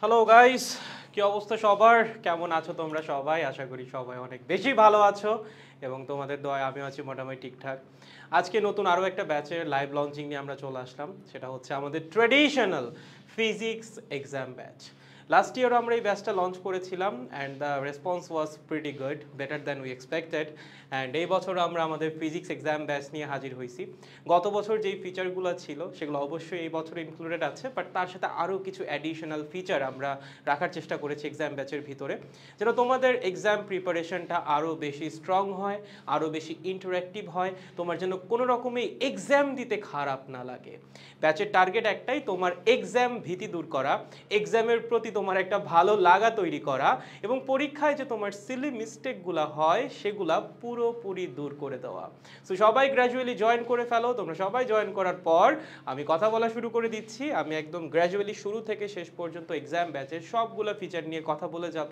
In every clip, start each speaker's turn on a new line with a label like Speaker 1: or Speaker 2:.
Speaker 1: Hello guys, কি অবস্থা সবার? কেমন আছো তোমরা সবাই? আশা করি সবাই অনেক বেশি ভালো আছো এবং তোমাদের দয়ায় আমিও আছি মোটামুটি ঠিকঠাক। আজকে নতুন আরও একটা ব্যাচের লাইভ লঞ্চিং নিয়ে আমরা চলে আসলাম। সেটা হচ্ছে আমাদের traditional physics exam batch. Last ইয়ারও আমরা এই ব্যাচটা লঞ্চ করেছিলাম and the response was pretty good, better than we expected. And এই বছর আমরা আমাদের ফিজিক্স এক্সাম ব্যাচ নিয়ে হাজির হয়েছি। গত বছর যেই ফিচারগুলো ছিল সেগুলো অবশ্যই এই বছর ইনক্লুডেড আছে, বাট তার সাথে আরও কিছু অ্যাডিশনাল ফিচার আমরা রাখার চেষ্টা করেছি এক্সাম ব্যাচের ভিতরে, যেন তোমাদের এক্সাম প্রিপারেশনটা আরও বেশি স্ট্রং হয়, আরও বেশি ইন্টারেক্টিভ হয়, তোমার যেন কোনো রকমই এক্সাম দিতে খারাপ না লাগে। ব্যাচের টার্গেট একটাই, তোমার এক্সাম ভীতি দূর করা, এক্সামের প্রতি তোমার একটা ভালো লাগা তৈরি করা এবং পরীক্ষায় যে তোমার সিলি মিস্টেকগুলো হয় সেগুলা পুরোপুরি দূর করে দেওয়া। সো সবাই গ্র্যাজুয়ালি জয়েন করে ফেলো। তোমরা সবাই জয়েন করার পর আমি কথা বলা শুরু করে দিচ্ছি। আমি একদম গ্র্যাজুয়ালি শুরু থেকে শেষ পর্যন্ত এক্সাম ব্যাচের সবগুলো ফিচার নিয়ে কথা বলে যাব।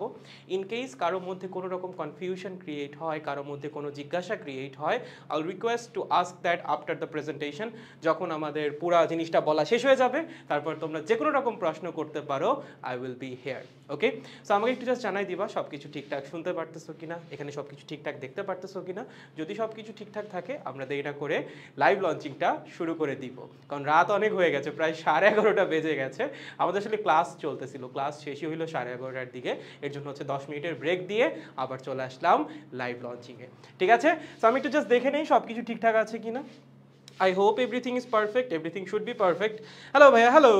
Speaker 1: ইন কেস কারোর মধ্যে কোনো রকম কনফিউশন ক্রিয়েট হয়, কারোর মধ্যে কোনো জিজ্ঞাসা ক্রিয়েট হয়, I will request to ask that after the presentation. যখন আমাদের পুরো জিনিসটা বলা শেষ হয়ে যাবে তারপর তোমরা যে কোনো রকম প্রশ্ন করতে পারো, I will be here. Okay, so আমাকে একটু জাস্ট জানাই দিবা সব কিছু ঠিকঠাক শুনতে পারতেছো কিনা, এখানে সব কিছু ঠিকঠাক দেখতে পারতেছো কিনা। যদি সব কিছু ঠিকঠাক থাকে আমরা দেরি না করে লাইভ লঞ্চিংটা শুরু করে দিব, কারণ রাত অনেক হয়ে গেছে, প্রায় 11:30 বেজে গেছে। আমাদের আসলে ক্লাস চলতেছিল, ক্লাস শেষই হইলো 11:30টার দিকে। এর জন্য হচ্ছে 10 মিনিটের ব্রেক দিয়ে আবার চলে আসলাম লাইভ লঞ্চিংয়ে। ঠিক আছে, সো আমি একটু জাস্ট দেখে নেই সব কিছু ঠিকঠাক আছে কিনা। I hope everything is perfect. Everything should be perfect. Hello ভাইয়া, হ্যালো।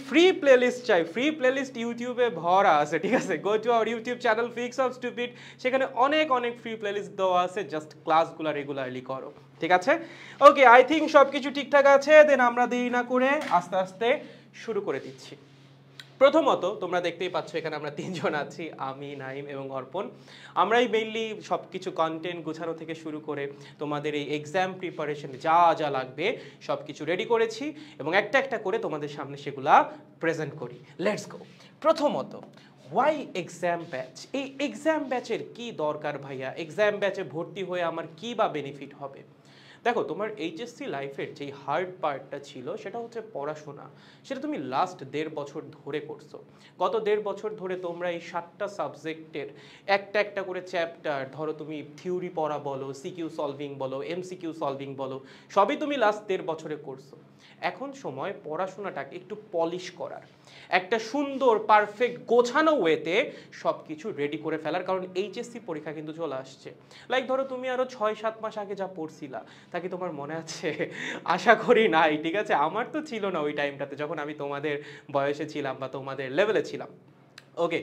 Speaker 1: ফ্রি প্লেলিস্ট চাই, ফ্রি প্লেলিস্ট ইউটিউবে ভরা আছে, ঠিক আছে? Go to our YouTube channel fix of stupid, সেখানে অনেক অনেক ফ্রি প্লেলিস্ট দেওয়া আছে, জাস্ট ক্লাসগুলো রেগুলারলি করো, ঠিক আছে? ওকে, আই থিঙ্ক সব কিছু ঠিকঠাক আছে। দেন আমরা দেরি না করে আস্তে আস্তে শুরু করে দিচ্ছি। প্রথমত তোমরা দেখতেই পাচ্ছ এখানে আমরা তিনজন আছি, আমি, নাইম এবং অর্পণ। আমরাই মেইনলি সব কিছু কন্টেন্ট গোছানো থেকে শুরু করে তোমাদের এই এক্সাম প্রিপারেশন যা যা লাগবে সব কিছু রেডি করেছি এবং একটা একটা করে তোমাদের সামনে সেগুলা প্রেজেন্ট করি। Let's go. প্রথমত, ওয়াই এক্সাম ব্যাচ? এই এক্সাম ব্যাচের কি দরকার ভাইয়া? এক্সাম ব্যাচে ভর্তি হয়ে আমার কি বা বেনিফিট হবে? দেখো, তোমার এইচএসসি লাইফের যেই হার্ড পার্টটা ছিল সেটা হচ্ছে পড়াশোনা। সেটা তুমি লাস্ট 1.5 বছর ধরে করছো। গত 1.5 বছর ধরে তোমরা এই 7টা সাবজেক্টের একটা একটা করে চ্যাপ্টার, ধরো তুমি থিওরি পড়া বলো, সিকিউ সলভিং বলো, এমসিকিউ সলভিং বলো, সবই তুমি লাস্ট 1.5 বছরে করছো। এখন সময় পড়াশোনাটাকে একটু পলিশ করার, একটা সুন্দর পারফেক্ট গোছানো ওয়েতে সব কিছু রেডি করে ফেলার। কারণ এইচএসসি পরীক্ষা কিন্তু চলে আসছে। লাইক ধরো তুমি আরও 6-7 মাস আগে যা পড়ছিলা তা কি তোমার মনে আছে? আশা করি নাই, ঠিক আছে? আমার তো ছিল না ওই টাইমটাতে যখন আমি তোমাদের বয়সে ছিলাম বা তোমাদের লেভেলে ছিলাম। ওকে,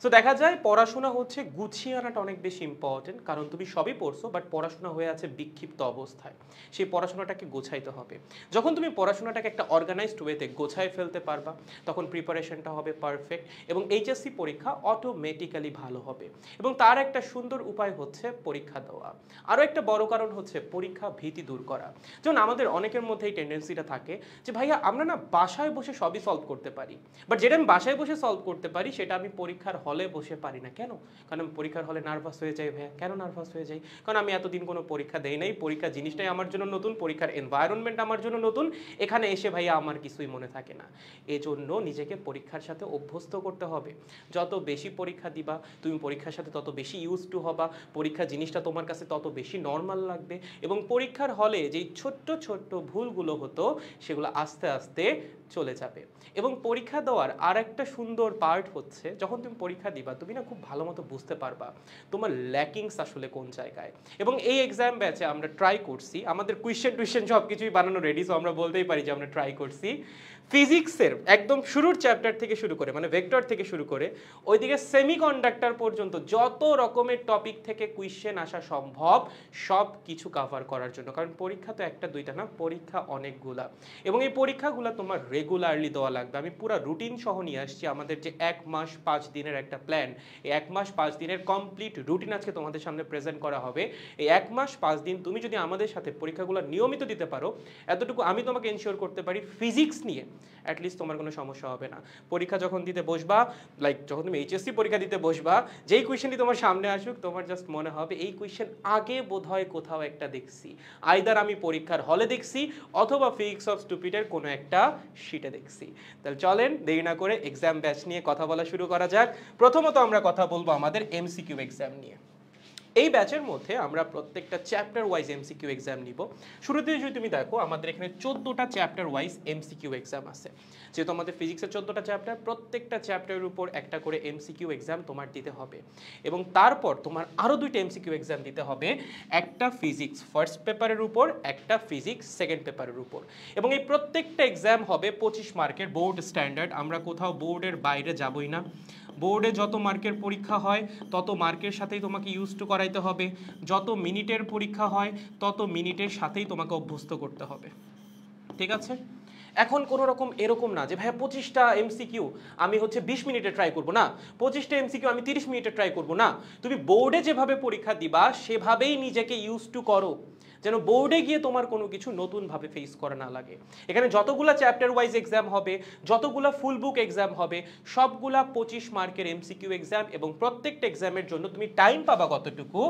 Speaker 1: সো দেখা যায় পড়াশোনা হচ্ছে গুছিয়ে আনাটা অনেক বেশি ইম্পর্টেন্ট, কারণ তুমি সবই পড়ছো বাট পড়াশোনা হয়ে আছে বিক্ষিপ্ত অবস্থায়। সেই পড়াশোনাটাকে গোছাইতে হবে। যখন তুমি পড়াশোনাটাকে একটা অর্গানাইজড ওয়েতে গোছায় ফেলতে পারবা তখন প্রিপারেশনটা হবে পারফেক্ট এবং এইচএসসি পরীক্ষা অটোমেটিক্যালি ভালো হবে। এবং তার একটা সুন্দর উপায় হচ্ছে পরীক্ষা দেওয়া। আরও একটা বড় কারণ হচ্ছে পরীক্ষা ভীতি দূর করা। যেমন আমাদের অনেকের মধ্যে এই টেন্ডেন্সিটা থাকে যে ভাইয়া আমরা না বাসায় বসে সবই সলভ করতে পারি, বাট যেটা আমি বাসায় বসে সলভ করতে পারি সেটা আমি পরীক্ষার হলে বসে পারি না। কেন? কারণ আমি পরীক্ষার হলে নার্ভাস হয়ে যাই। ভাইয়া কেন নার্ভাস হয়ে যাই? কারণ আমি এতদিন কোনো পরীক্ষা দেই নাই, পরীক্ষা জিনিসটাই আমার জন্য নতুন, পরীক্ষার এনভায়রনমেন্ট আমার জন্য নতুন। এখানে এসে ভাইয়া আমার কিছুই মনে থাকে না। এজন্য নিজেকে পরীক্ষার সাথে অভ্যস্ত করতে হবে। যত বেশি পরীক্ষা দিবা তুমি পরীক্ষার সাথে তত বেশি ইউজ টু হবা, পরীক্ষা জিনিসটা তোমার কাছে তত বেশি নর্মাল লাগবে এবং পরীক্ষার হলে যেই ছোট্ট ছোট্ট ভুলগুলো হতো সেগুলো আস্তে আস্তে চলে যাবে। এবং পরীক্ষা দেওয়ার আর একটা সুন্দর পার্ট হচ্ছে যখন তুমি পরীক্ষা দিবা তুমি না খুব ভালো মতো বুঝতে পারবা তোমার ল্যাকিংস আসলে কোন জায়গায়। এবং এই এক্সাম ব্যাচে আমরা ট্রাই করছি, আমাদের কুয়েশ্চেন টুয়েশ্চেন সব কিছুই বানানো রেডি, সো আমরা বলতেই পারি যে আমরা ট্রাই করছি ফিজিক্সের একদম শুরুর চ্যাপ্টার থেকে শুরু করে, মানে ভেক্টর থেকে শুরু করে ওইদিকে সেমিকন্ডাক্টর পর্যন্ত যত রকমের টপিক থেকে কুয়েশ্চেন আসা সম্ভব সব কিছু কভার করার জন্য। কারণ পরীক্ষা তো একটা দুইটা না, পরীক্ষা অনেকগুলা এবং এই পরীক্ষাগুলো তোমার রেগুলারলি দেওয়া লাগবে। আমি পুরো রুটিন সহ নিয়ে আসছি আমাদের যে 1 মাস 5 দিনের একটা একটা প্ল্যান। এই 1 মাস 5 দিনের কমপ্লিট রুটিন আজকে তোমাদের সামনে প্রেজেন্ট করা হবে। এই 1 মাস 5 দিন তুমি যদি আমাদের সাথে পরীক্ষাগুলো নিয়মিত দিতে পারো, এতটুকু আমি তোমাকে এনশিওর করতে পারি ফিজিক্স নিয়ে অ্যাটলিস্ট তোমার কোনো সমস্যা হবে না। পরীক্ষা যখন দিতে বসবা, লাইক যখন তুমি এইচএসসি পরীক্ষা দিতে বসবা, যেই কোয়েশ্চেনটি তোমার সামনে আসুক তোমার জাস্ট মনে হবে এই কোয়েশ্চেন আগে বোধহয় কোথাও একটা দেখছি, আইদার আমি পরীক্ষার হলে দেখছি অথবা ফিজিক্স অফ স্টুপিডের কোনো একটা শিটে দেখছি। তাহলে চলেন দেরি না করে এক্সাম ব্যাচ নিয়ে কথা বলা শুরু করা যাক। প্রথমত আমরা কথা বলবো আমাদের এমসিকিউ এক্সাম নিয়ে। এই ব্যাচের মধ্যে আমরা প্রত্যেকটা চ্যাপ্টার ওয়াইজ এমসিকিউ এক্সাম নিব। শুরুতে যদি তুমি দেখো আমাদের এখানে 14টা চ্যাপ্টার ওয়াইজ এমসিকিউ এক্সাম আছে। যেহেতু আমাদের ফিজিক্সের 14টা চ্যাপ্টার, প্রত্যেকটা চ্যাপ্টারের উপর একটা করে এমসিকিউ এক্সাম তোমার দিতে হবে এবং তারপর তোমার আরও 2টা এমসিকিউ এক্সাম দিতে হবে, একটা ফিজিক্স ফার্স্ট পেপারের উপর, একটা ফিজিক্স সেকেন্ড পেপারের উপর। এবং এই প্রত্যেকটা এক্সাম হবে 25 মার্কের বোর্ড স্ট্যান্ডার্ড। আমরা কোথাও বোর্ডের বাইরে যাবই না। বোর্ডে যত মার্কের পরীক্ষা হয় তত মার্কের সাথেই তোমাকে ইউজ টু করাইতে হবে, যত মিনিটের পরীক্ষা হয় তত মিনিটের সাথেই তোমাকে অভ্যস্ত করতে হবে, ঠিক আছে? এখন কোনো রকম এরকম না যে ভাইয়া 25টা এমসিকিউ আমি 20 মিনিটে ট্রাই করব না, 25টা এমসিকিউ আমি 30 মিনিটে ট্রাই করব না। তুমি বোর্ডে যেভাবে পরীক্ষা দিবা সেভাবেই নিজেকে ইউজ টু করো, যেন বোর্ডে গিয়ে তোমার কোনো কিছু নতুনভাবে ফেস করা না লাগে। এখানে যতগুলা চ্যাপ্টার ওয়াইজ এক্সাম হবে, যতগুলা ফুল বুক এক্সাম হবে, সবগুলা 25 মার্কের এমসিকিউ এক্সাম এবং প্রত্যেকটা এক্সামের জন্য তুমি টাইম পাবা কতটুকু?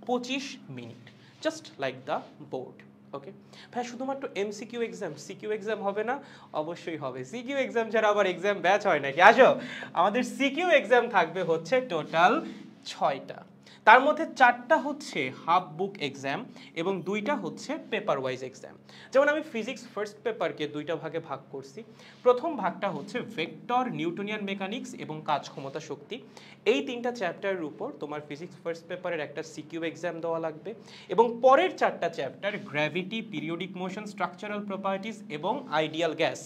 Speaker 1: 25 minute, just like the board. Okay ভাই, শুধুমাত্র এমসিকিউ এক্সাম, সিকিউ এক্সাম হবে না? অবশ্যই হবে। সিকিউ এক্সাম ছাড়া আবার এক্সাম ব্যাচ হয় নাকি? আসো, আমাদের সিকিউ এক্সাম থাকবে টোটাল 6টা। তার মধ্যে 4টা হচ্ছে হাফ বুক এক্সাম এবং 2টা হচ্ছে পেপার ওয়াইজ এক্সাম। যেমন আমি ফিজিক্স ফার্স্ট পেপারকে 2টা ভাগে ভাগ করছি। প্রথম ভাগটা হচ্ছে ভেক্টর, নিউটনিয়ান মেকানিক্স এবং কাজ ক্ষমতা শক্তি। এই 3টা চ্যাপ্টারের উপর তোমার ফিজিক্স ফার্স্ট পেপারের একটা সিকিউ এক্সাম দেওয়া লাগবে এবং পরের 4টা chapter gravity, periodic motion, structural properties এবং আইডিয়াল গ্যাস,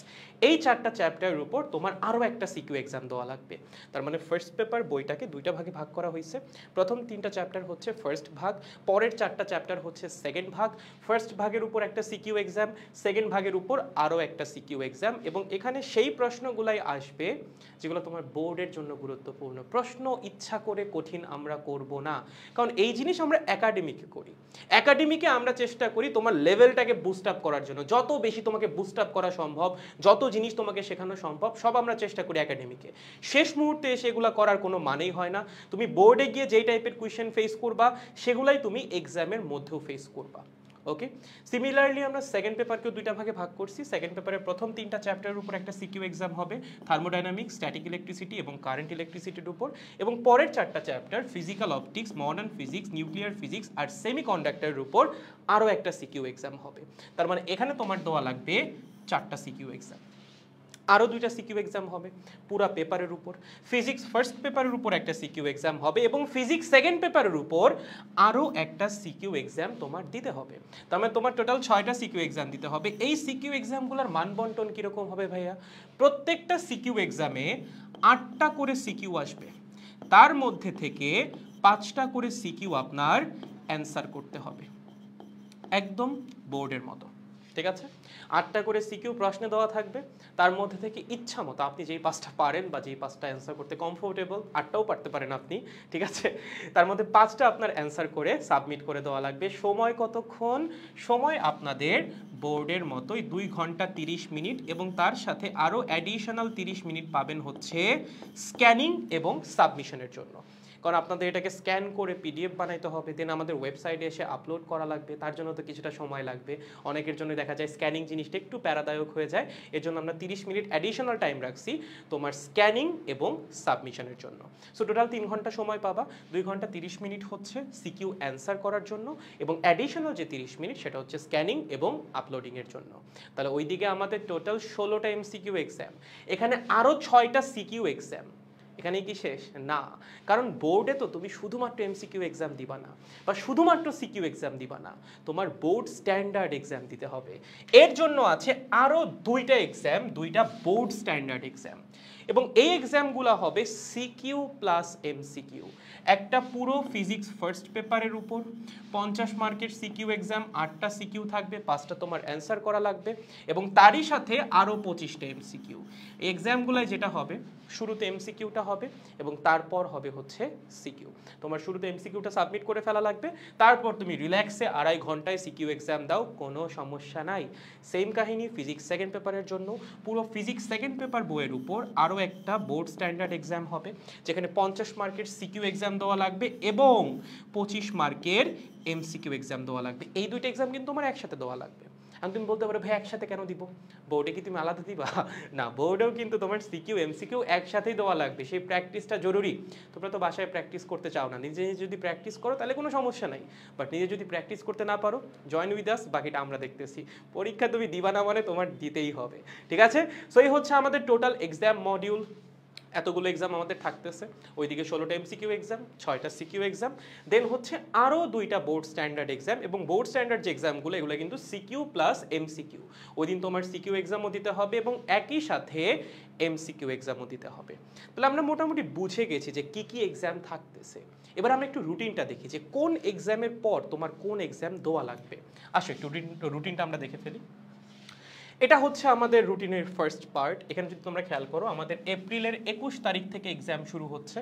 Speaker 1: এই 4টা চ্যাপ্টারের উপর তোমার আরও একটা সিকিউ এক্সাম দেওয়া লাগবে। তার মানে ফার্স্ট পেপার বইটাকে 2টা ভাগে ভাগ করা হয়েছে। প্রথম 3টা চ্যাপ্টার হচ্ছে ফার্স্ট ভাগ, পরের 4টা চ্যাপ্টার হচ্ছে সেকেন্ড ভাগ। ফার্স্ট ভাগের উপর একটা সিকিউ এক্সাম, সেকেন্ড ভাগের উপর আরও একটা সিকিউ এক্সাম এবং এখানে সেই প্রশ্নগুলাই আসবে যেগুলো তোমার বোর্ডের জন্য গুরুত্বপূর্ণ প্রশ্ন। ইচ্ছা করে কঠিন আমরা করব না, কারণ এই জিনিস আমরা একাডেমিকে করি। একাডেমিকে আমরা চেষ্টা করি তোমার লেভেলটাকে বুস্ট আপ করার জন্য, যত বেশি তোমাকে বুস্ট আপ করা সম্ভব, যত জিনিস তোমাকে শেখানো সম্ভব সব আমরা চেষ্টা করি একাডেমিকে। শেষ মুহূর্তে এসে এগুলো করার কোনো মানেই হয় না। তুমি বোর্ডে গিয়ে যেই টাইপের কোয়েশ্চেন ফেস করবা সেগুলাই তুমি এক্সামের মধ্যেও ফেস করবা। ওকে, সিমিলারলি আমরা সেকেন্ড পেপারকেও 2টা ভাগে ভাগ করছি। সেকেন্ড পেপারের প্রথম 3টা চ্যাপ্টারের উপর একটা সিকিউ এক্সাম হবে, থার্মোডাইনামিক্স, স্ট্যাটিক ইলেকট্রিসিটি এবং কারেন্ট ইলেকট্রিসিটির উপর। এবং পরের 4টা chapter physical optics, modern physics, nuclear physics আর সেমিকন্ডাক্টরের উপর আরও একটা সিকিউ এক্সাম হবে। তার মানে এখানে তোমার দেওয়া লাগবে 4টা সিকিউ এক্সাম। আরও 2টা সিকিউ এক্সাম হবে পুরা পেপারের উপর। ফিজিক্স ফার্স্ট পেপারের উপর একটা সিকিউ এক্সাম হবে এবং ফিজিক্স সেকেন্ড পেপারের উপর আরও একটা সিকিউ এক্সাম তোমার দিতে হবে। তার মানে তোমার টোটাল 6টা সিকিউ এক্সাম দিতে হবে। এই সিকিউ এক্সামগুলোর মান বন্টন কীরকম হবে ভাইয়া? প্রত্যেকটা সিকিউ এক্সামে 8টা করে সিকিউ আসবে, তার মধ্যে থেকে 5টা করে সিকিউ আপনার অ্যান্সার করতে হবে, একদম বোর্ডের মতো, ঠিক আছে? 8টা করে সিকিউ প্রশ্ন দেওয়া থাকবে, তার মধ্যে থেকে ইচ্ছা মতো আপনি যেই 5টা পারেন বা যেই 5টা অ্যান্সার করতে কমফোর্টেবল, 8টাও পারতে পারেন আপনি, ঠিক আছে? তার মধ্যে 5টা আপনার অ্যান্সার করে সাবমিট করে দেওয়া লাগবে। সময় কতক্ষণ? সময় আপনাদের বোর্ডের মতোই 2 ঘন্টা 30 মিনিট এবং তার সাথে আরও অ্যাডিশনাল 30 মিনিট পাবেন হচ্ছে স্ক্যানিং এবং সাবমিশনের জন্য। কারণ আপনাদের এটাকে স্ক্যান করে পিডিএফ বানাইতে হবে, দেন আমাদের ওয়েবসাইটে এসে আপলোড করা লাগবে, তার জন্য তো কিছুটা সময় লাগবে। অনেকের জন্য দেখা যায় স্ক্যানিং জিনিসটা একটু প্যারাদায়ক হয়ে যায়, এর জন্য আমরা 30 মিনিট অ্যাডিশনাল টাইম রাখছি তোমার স্ক্যানিং এবং সাবমিশনের জন্য। সো টোটাল 3 ঘন্টা সময় পাবা, 2 ঘন্টা 30 মিনিট হচ্ছে সিকিউ অ্যান্সার করার জন্য এবং অ্যাডিশনাল যে 30 মিনিট সেটা হচ্ছে স্ক্যানিং এবং আপলোডিংয়ের জন্য। তাহলে ওইদিকে আমাদের টোটাল 16টা এমসিকিউ এক্সাম, এখানে আরও 6টা সিকিউ এক্সাম। এখানেই কি শেষ? না, কারণ বোর্ডে তো তুমি শুধুমাত্র এমসিকিউ এক্সাম দিবা না বা শুধুমাত্র সিকিউ এক্সাম দিবা না, তোমার বোর্ড স্ট্যান্ডার্ড এক্সাম দিতে হবে। এর জন্য আছে আরও 2টা এক্সাম, 2টা বোর্ড স্ট্যান্ডার্ড এক্সাম। এবং এই এক্সামগুলো হবে সিকিউ প্লাস এমসিকিউ। একটা পুরো ফিজিক্স ফার্স্ট পেপারের উপর 50 মার্কের সিকিউ এক্সাম, 8টা সিকিউ থাকবে, 5টা তোমার অ্যান্সার করা লাগবে এবং তারই সাথে আরও 25টা এমসিকিউ। এই এক্সামগুলোয় যেটা হবে শুরুতে এমসিকিউটা হবে এবং তারপর হবে হচ্ছে সিকিউ। তোমার শুরুতে এমসিকিউটা সাবমিট করে ফেলা লাগবে, তারপর তুমি রিল্যাক্সে 2.5 ঘন্টায় সিকিউ এক্সাম দাও, কোনো সমস্যা নাই। সেম কাহিনী ফিজিক্স সেকেন্ড পেপারের জন্য, পুরো ফিজিক্স সেকেন্ড পেপার বইয়ের উপর আরও একটা বোর্ড স্ট্যান্ডার্ড এক্সাম হবে যেখানে 50 মার্কের সিকিউ এক্সাম দেওয়া লাগবে এবং 25 মার্কের এমসিকিউ এক্সাম দেওয়া লাগবে। এই দুইটা এক্সাম কিন্তু তোমার একসাথে দেওয়া লাগবে। আমি তুমি বলতে পারো ভাই একসাথে কেন দিব, বোর্ডে কি তুমি আলাদা দিবা? না, বোর্ডেও কিন্তু তোমার সিকিউ এমসিকিউ একসাথেই দেওয়া লাগবে। সেই প্র্যাকটিসটা জরুরি। তোমরা তো বাসায় প্র্যাকটিস করতে চাও না, নিজে যদি প্র্যাকটিস করো তাহলে কোনো সমস্যা নাই, বাট নিজে যদি প্র্যাকটিস করতে না পারো জয়েন উইথ আস, বাকিটা আমরা দেখতেছি। পরীক্ষা তুমি দিবা না মানে তোমার দিতেই হবে, ঠিক আছে? সো এই হচ্ছে আমাদের টোটাল এক্সাম মডিউল। এতগুলো এক্সাম আমাদের থাকতেছে, ওইদিকে 16টা এমসিকিউ এক্সাম, 6টা সিকিউ এক্সাম, দেন হচ্ছে আরও 2টা বোর্ড স্ট্যান্ডার্ড এক্সাম। এবং বোর্ড স্ট্যান্ডার্ড যে এক্সামগুলো এগুলো কিন্তু সিকিউ প্লাস এমসিকিউ। ওই দিন তোমার সিকিউ এক্সামও দিতে হবে এবং একই সাথে এমসিকিউ এক্সামও দিতে হবে। তাহলে আমরা মোটামুটি বুঝে গেছি যে কি কি এক্সাম থাকতেছে। এবার আমরা একটু রুটিনটা দেখি যে কোন এক্সামের পর তোমার কোন এক্সাম দেওয়া লাগবে। আসো একটু রুটিনটা আমরা দেখে ফেলি। এটা হচ্ছে আমাদের রুটিনের ফার্স্ট পার্ট। এখানে যদি তোমরা খেয়াল করো আমাদের এপ্রিলের 21 তারিখ থেকে এক্সাম শুরু হচ্ছে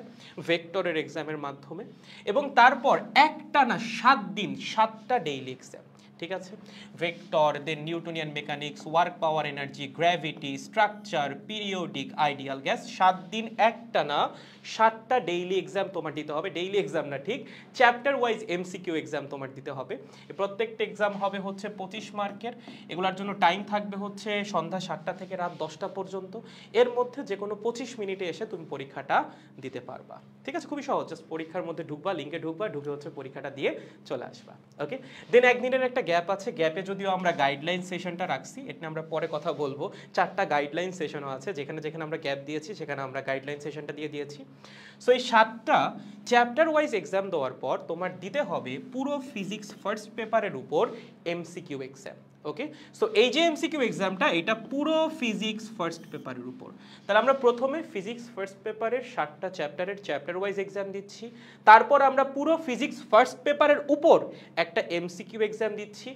Speaker 1: ভেক্টরের এক্সামের মাধ্যমে এবং তারপর একটানা 7 দিন 7টা ডেইলি এক্সাম, ঠিক আছে? Vector, then Newtonian mechanics, work power energy, gravity, structure, periodic, ideal gas, 7 দিন একটানা 7টা ডেইলি এক্সাম তোমার দিতে হবে। ডেইলি এক্সাম না, ঠিক চ্যাপ্টার ওয়াইজ এমসিকিউ এক্সাম তোমার দিতে হবে। প্রত্যেকটা এক্সাম হবে হচ্ছে 25 মার্কের। এগুলোর জন্য টাইম থাকবে হচ্ছে সন্ধ্যা 7টা থেকে রাত 10টা পর্যন্ত। এর মধ্যে যে কোনো 25 মিনিটে এসে তুমি পরীক্ষাটা দিতে পারবা, ঠিক আছে? খুবই সহজ, জাস্ট পরীক্ষার মধ্যে ঢুকবা, লিঙ্কে ঢুকবা, ঢুকে হচ্ছে পরীক্ষাটা দিয়ে চলে আসবা। ওকে, দেন একদিনের একটা গ্যাপ আছে। গ্যাপে যদিও আমরা গাইডলাইন সেশনটা রাখছি, এটা আমরা পরে কথা বলবো। 4টা গাইডলাইন সেশনও আছে, যেখানে যেখানে আমরা গ্যাপ দিয়েছি সেখানে আমরা গাইডলাইন সেশনটা দিয়ে দিয়েছি। সো এই 7টা চ্যাপ্টার ওয়াইজ এক্সাম দেওয়ার পর তোমার দিতে হবে পুরো ফিজিক্স ফার্স্ট পেপারের উপর এমসিকিউ এক্সাম। ওকে, সো এই যে এমসিকিউ এক্সামটা এটা পুরো ফিজিক্স ফার্স্ট পেপারের উপর। তাহলে আমরা প্রথমে ফিজিক্স ফার্স্ট পেপারের 7টা চ্যাপ্টারের চ্যাপ্টার ওয়াইজ এক্সাম দিচ্ছি, তারপর আমরা পুরো ফিজিক্স ফার্স্ট পেপারের উপর একটা এমসিকিউ এক্সাম দিচ্ছি,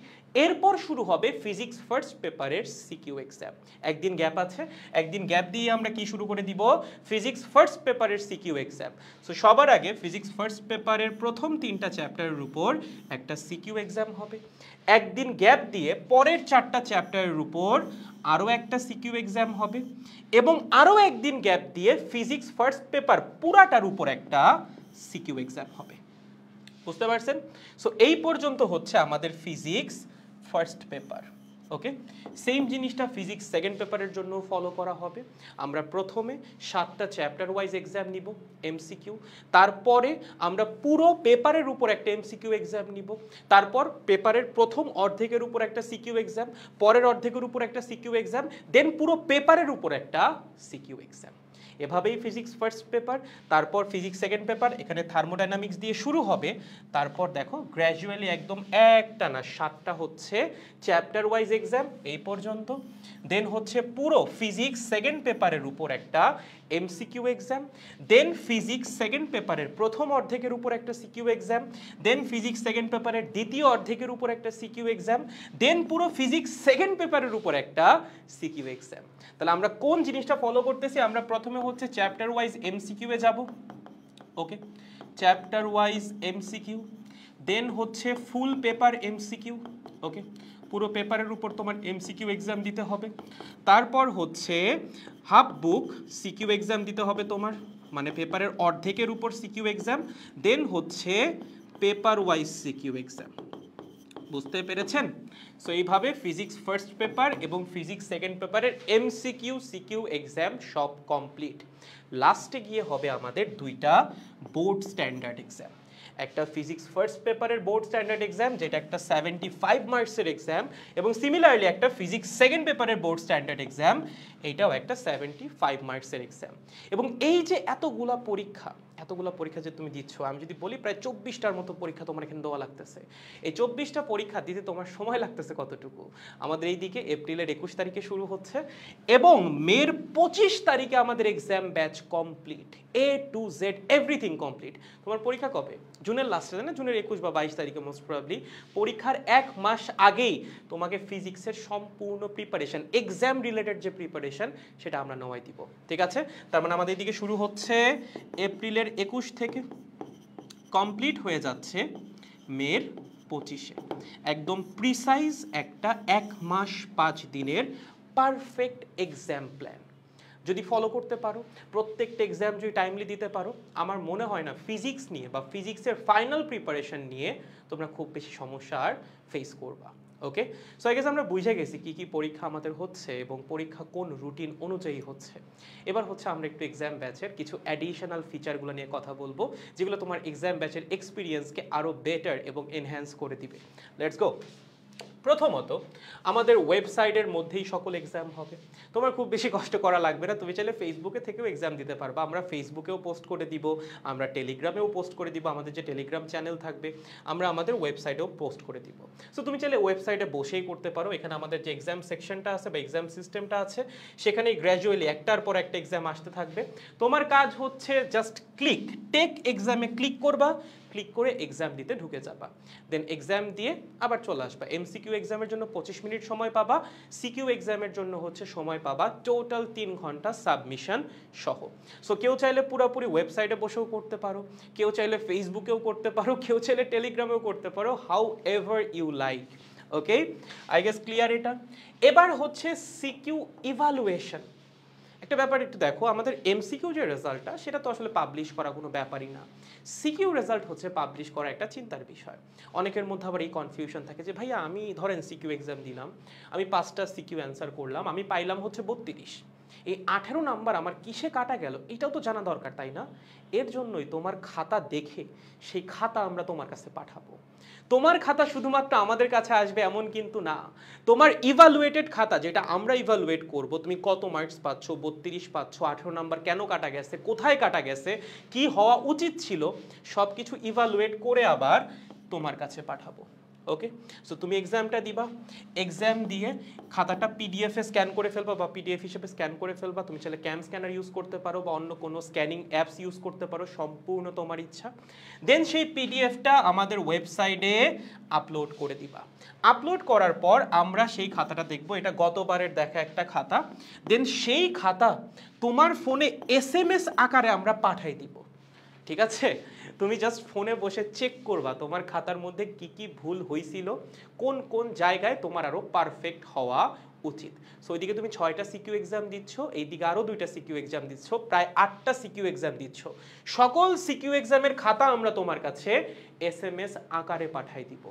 Speaker 1: এরপর শুরু হবে ফিজিক্স ফার্স্ট পেপারের সিকিউ এক্সাম। একদিন গ্যাপ আছে, একদিন গ্যাপ দিয়ে আমরা কি শুরু করে দিব? ফিজিক্স ফার্স্ট পেপারের সিকিউ এক্সাম। সো সবার আগে ফিজিক্স ফার্স্ট পেপারের প্রথম 3টা চ্যাপ্টারের উপর একটা সিকিউ এক্সাম হবে। একদিন গ্যাপ দিয়ে পরের 4টা চ্যাপ্টারের উপর আরও একটা সিকিউ এক্সাম হবে এবং আরও একদিন গ্যাপ দিয়ে ফিজিক্স ফার্স্ট পেপার পুরাটার উপর একটা সিকিউ এক্সাম হবে। বুঝতে পারছেন? সো এই পর্যন্ত হচ্ছে আমাদের ফিজিক্স ফার্স্ট পেপার। ওকে, সেম জিনিসটা ফিজিক্স সেকেন্ড পেপারের জন্য ফলো করা হবে। আমরা প্রথমে 7টা চ্যাপ্টার ওয়াইজ এক্সাম নিব এমসিকিউ, তারপরে আমরা পুরো পেপারের উপর একটা এমসিকিউ এক্সাম নিব, তারপর পেপারের প্রথম অর্ধেকের উপর একটা সিকিউ এক্সাম, পরের অর্ধেকের উপর একটা সিকিউ এক্সাম, দেন পুরো পেপারের উপর একটা সিকিউ এক্সাম। এভাবেই ফিজিক্স ফার্স্ট পেপার, তারপর ফিজিক্স সেকেন্ড পেপার, এখানে থার্মোডাইনামিক্স দিয়ে শুরু হবে, তারপর দেখো গ্র্যাজুয়ালি একদম একটানা 7টা হচ্ছে চ্যাপ্টার ওয়াইজ এক্সাম এই পর্যন্ত, দেন হচ্ছে পুরো ফিজিক্স সেকেন্ড পেপারের উপর একটা এমসিকিউ এক্সাম, দেন ফিজিক্স সেকেন্ড পেপারের প্রথম অর্ধেকের উপর একটা সিকিউ এক্সাম, দেন ফিজিক্স সেকেন্ড পেপারের দ্বিতীয় অর্ধেকের উপর একটা সিকিউ এক্সাম, দেন পুরো ফিজিক্স সেকেন্ড পেপারের উপর একটা সিকিউ এক্সাম। তাহলে আমরা কোন জিনিসটা ফলো করতেছি? আমরা প্রথমে হচ্ছে চ্যাপ্টার ওয়াইজ এমসিকিউ এ যাব। ওকে, চ্যাপ্টার ওয়াইজ এমসিকিউ, দেন হচ্ছে ফুল পেপার এমসিকিউ। ওকে, পুরো পেপারের উপর তোমার এমসিকিউ এক্সাম দিতে হবে। তারপর হচ্ছে হাফ বুক সিকিউ এক্সাম দিতে হবে তোমার, মানে পেপারের অর্ধেকের উপর সিকিউ এক্সাম, দেন হচ্ছে পেপার ওয়াইজ সিকিউ এক্সাম। বুঝতে পেরেছেন? সো এইভাবে ফিজিক্স ফার্স্ট পেপার এবং ফিজিক্স সেকেন্ড পেপারের এমসিকিউ সিকিউ এক্সাম সব কমপ্লিট। লাস্টে গিয়ে হবে আমাদের 2টা বোর্ড স্ট্যান্ডার্ড এক্সাম। একটা ফিজিক্স ফার্স্ট পেপারের বোর্ড স্ট্যান্ডার্ড এক্সাম যেটা একটা 75 মার্কসের এক্সাম, এবং সিমিলারলি একটা ফিজিক্স সেকেন্ড পেপারের বোর্ড স্ট্যান্ডার্ড এক্সাম, এইটাও একটা 75 মার্কসের এক্সাম। এবং এই যে এতগুলা পরীক্ষা, এতগুলো পরীক্ষা যে তুমি দিচ্ছ, আমি যদি বলি প্রায় 24টার মতো পরীক্ষা তোমার এখানে দেওয়া লাগতেছে। এই 24টা পরীক্ষা দিতে তোমার সময় লাগতেছে কতটুকু? আমাদের এইদিকে এপ্রিলের 21 তারিখে শুরু হচ্ছে এবং মের 25 তারিখে আমাদের exam batch complete, A to Z everything complete. তোমার পরীক্ষা কবে? জুনের লাস্টে, না জুনের 21 বা 22 তারিখে মোস্ট প্রবাবলি। পরীক্ষার 1 মাস আগেই তোমাকে ফিজিক্সের সম্পূর্ণ প্রিপারেশন, এক্সাম রিলেটেড যে প্রিপারেশন, সেটা আমরা নেওয়াই দিব। ঠিক আছে, তার মানে আমাদের এদিকে শুরু হচ্ছে এপ্রিলের 21 থেকে, কমপ্লিট হয়ে যাচ্ছে মের 25-এ। একদম প্রিসাইজ একটা 1 মাস 5 দিনের পারফেক্ট এক্সাম প্ল্যান যদি ফলো করতে পারো, প্রত্যেকটা এক্সাম যদি টাইমলি দিতে পারো, আমার মনে হয় না ফিজিক্স নিয়ে বা ফিজিক্সের ফাইনাল প্রিপারেশন নিয়ে তোমরা খুব বেশি সমস্যা আর ফেস করবা। ওকে, সো আই গেস আমরা বুঝে গেছি কি কি পরীক্ষা আমাদের হচ্ছে এবং পরীক্ষা কোন রুটিন অনুযায়ী হচ্ছে। এবার হচ্ছে আমরা একটু এক্সাম ব্যাচের কিছু অ্যাডিশনাল ফিচারগুলো নিয়ে কথা বলবো, যেগুলো তোমার এক্সাম ব্যাচের এক্সপিরিয়েন্সকে আরও বেটার এবং এনহ্যান্স করে দিবে। Let's go. প্রথমত, আমাদের ওয়েবসাইটের মধ্যেই সকল এক্সাম হবে। তোমার খুব বেশি কষ্ট করা লাগবে না, তুমি চাইলে ফেসবুকে থেকেও এক্সাম দিতে পারবা। আমরা ফেসবুকেও পোস্ট করে দিব, আমরা টেলিগ্রামেও পোস্ট করে দিব, আমাদের যে টেলিগ্রাম চ্যানেল থাকবে, আমরা আমাদের ওয়েবসাইটেও পোস্ট করে দিব। সো তুমি চাইলে ওয়েবসাইটে বসেই করতে পারো। এখানে আমাদের যে এক্সাম সেকশনটা আছে বা এক্সাম সিস্টেমটা আছে, সেখানেই গ্র্যাজুয়ালি একটার পর একটা এক্সাম আসতে থাকবে। তোমার কাজ হচ্ছে জাস্ট ক্লিক, টেক এক্সামে ক্লিক করবা, ক্লিক করে এক্সাম দিতে ঢুকে যাবা, দেন এক্সাম দিয়ে আবার চলে আসবা। এমসিকিউ এক্সামের জন্য 25 মিনিট সময় পাবা, সিকিউ এক্সামের জন্য হচ্ছে সময় পাবা টোটাল 3 ঘন্টা সাবমিশন সহ। সো কেউ চাইলে পুরোপুরি ওয়েবসাইটে বসেও করতে পারো, কেউ চাইলে ফেসবুকেও করতে পারো, কেউ চাইলে টেলিগ্রামেও করতে পারো, however you like. Okay, I guess clear এটা। এবার হচ্ছে সিকিউ ইভালুয়েশন। একটা ব্যাপার একটু দেখো, আমাদের এমসিকিউ যে রেজাল্টটা, সেটা তো আসলে পাবলিশ করা কোনো ব্যাপারই না। সিকিউ রেজাল্ট হচ্ছে পাবলিশ করা একটা চিন্তার বিষয়। অনেকের মধ্যে আবার এই কনফিউশন থাকে যে ভাইয়া আমি ধরেন সিকিউ এক্সাম দিলাম, আমি 5টা সিকিউ অ্যান্সার করলাম, আমি পাইলাম হচ্ছে 32, এই 18 নাম্বার আমার কিসে কাটা গেল এটাও তো জানা দরকার, তাই না? এর জন্যই তোমার খাতা দেখে সেই খাতা আমরা তোমার কাছে পাঠাবো। তোমার খাতা শুধুমাত্র আমাদের কাছে আসবে এমন কিন্তু না, তোমার ইভালুয়েটেড খাতা, যেটা আমরা ইভালুয়েট করব, তুমি কত মার্কস পাচ্ছ, 32 পাচ্ছ, 18 নাম্বার কেন কাটা গেছে, কোথায় কাটা গেছে, কি হওয়া উচিত ছিল, সব কিছু ইভালুয়েট করে আবার তোমার কাছে পাঠাবো। ওকে, সো তুমি এক্সামটা দিবা, এক্সাম দিয়ে খাতাটা পিডিএফে স্ক্যান করে ফেলবা বা পিডিএফ হিসেবে স্ক্যান করে ফেলবা। তুমি চাইলে ক্যাম স্ক্যানার ইউজ করতে পারো বা অন্য কোনো স্ক্যানিং অ্যাপস ইউজ করতে পারো, সম্পূর্ণ তোমার ইচ্ছা। দেন সেই পিডিএফটা আমাদের ওয়েবসাইটে আপলোড করে দিবা। আপলোড করার পর আমরা সেই খাতাটা দেখবো, এটা গতবারের দেখা একটা খাতা। দেন সেই খাতা তোমার ফোনে এসএমএস আকারে আমরা পাঠাই দিব। ঠিক আছে, তুমি জাস্ট ফোনে বসে চেক করবা তোমার খাতার মধ্যে কি কি ভুল হয়েছিল, কোন কোন জায়গায় তোমার আরো পারফেক্ট হওয়া উচিত। সো ওইদিকে তুমি 6টা সিকিউ এক্সাম দিচ্ছ, এইদিকে আরো 2টা সিকিউ এক্সাম দিচ্ছ, প্রায় 8টা সিকিউ এক্সাম দিচ্ছ। সকল সিকিউ এক্সামের খাতা আমরা তোমার কাছে এসএমএস আকারে পাঠাই দিব।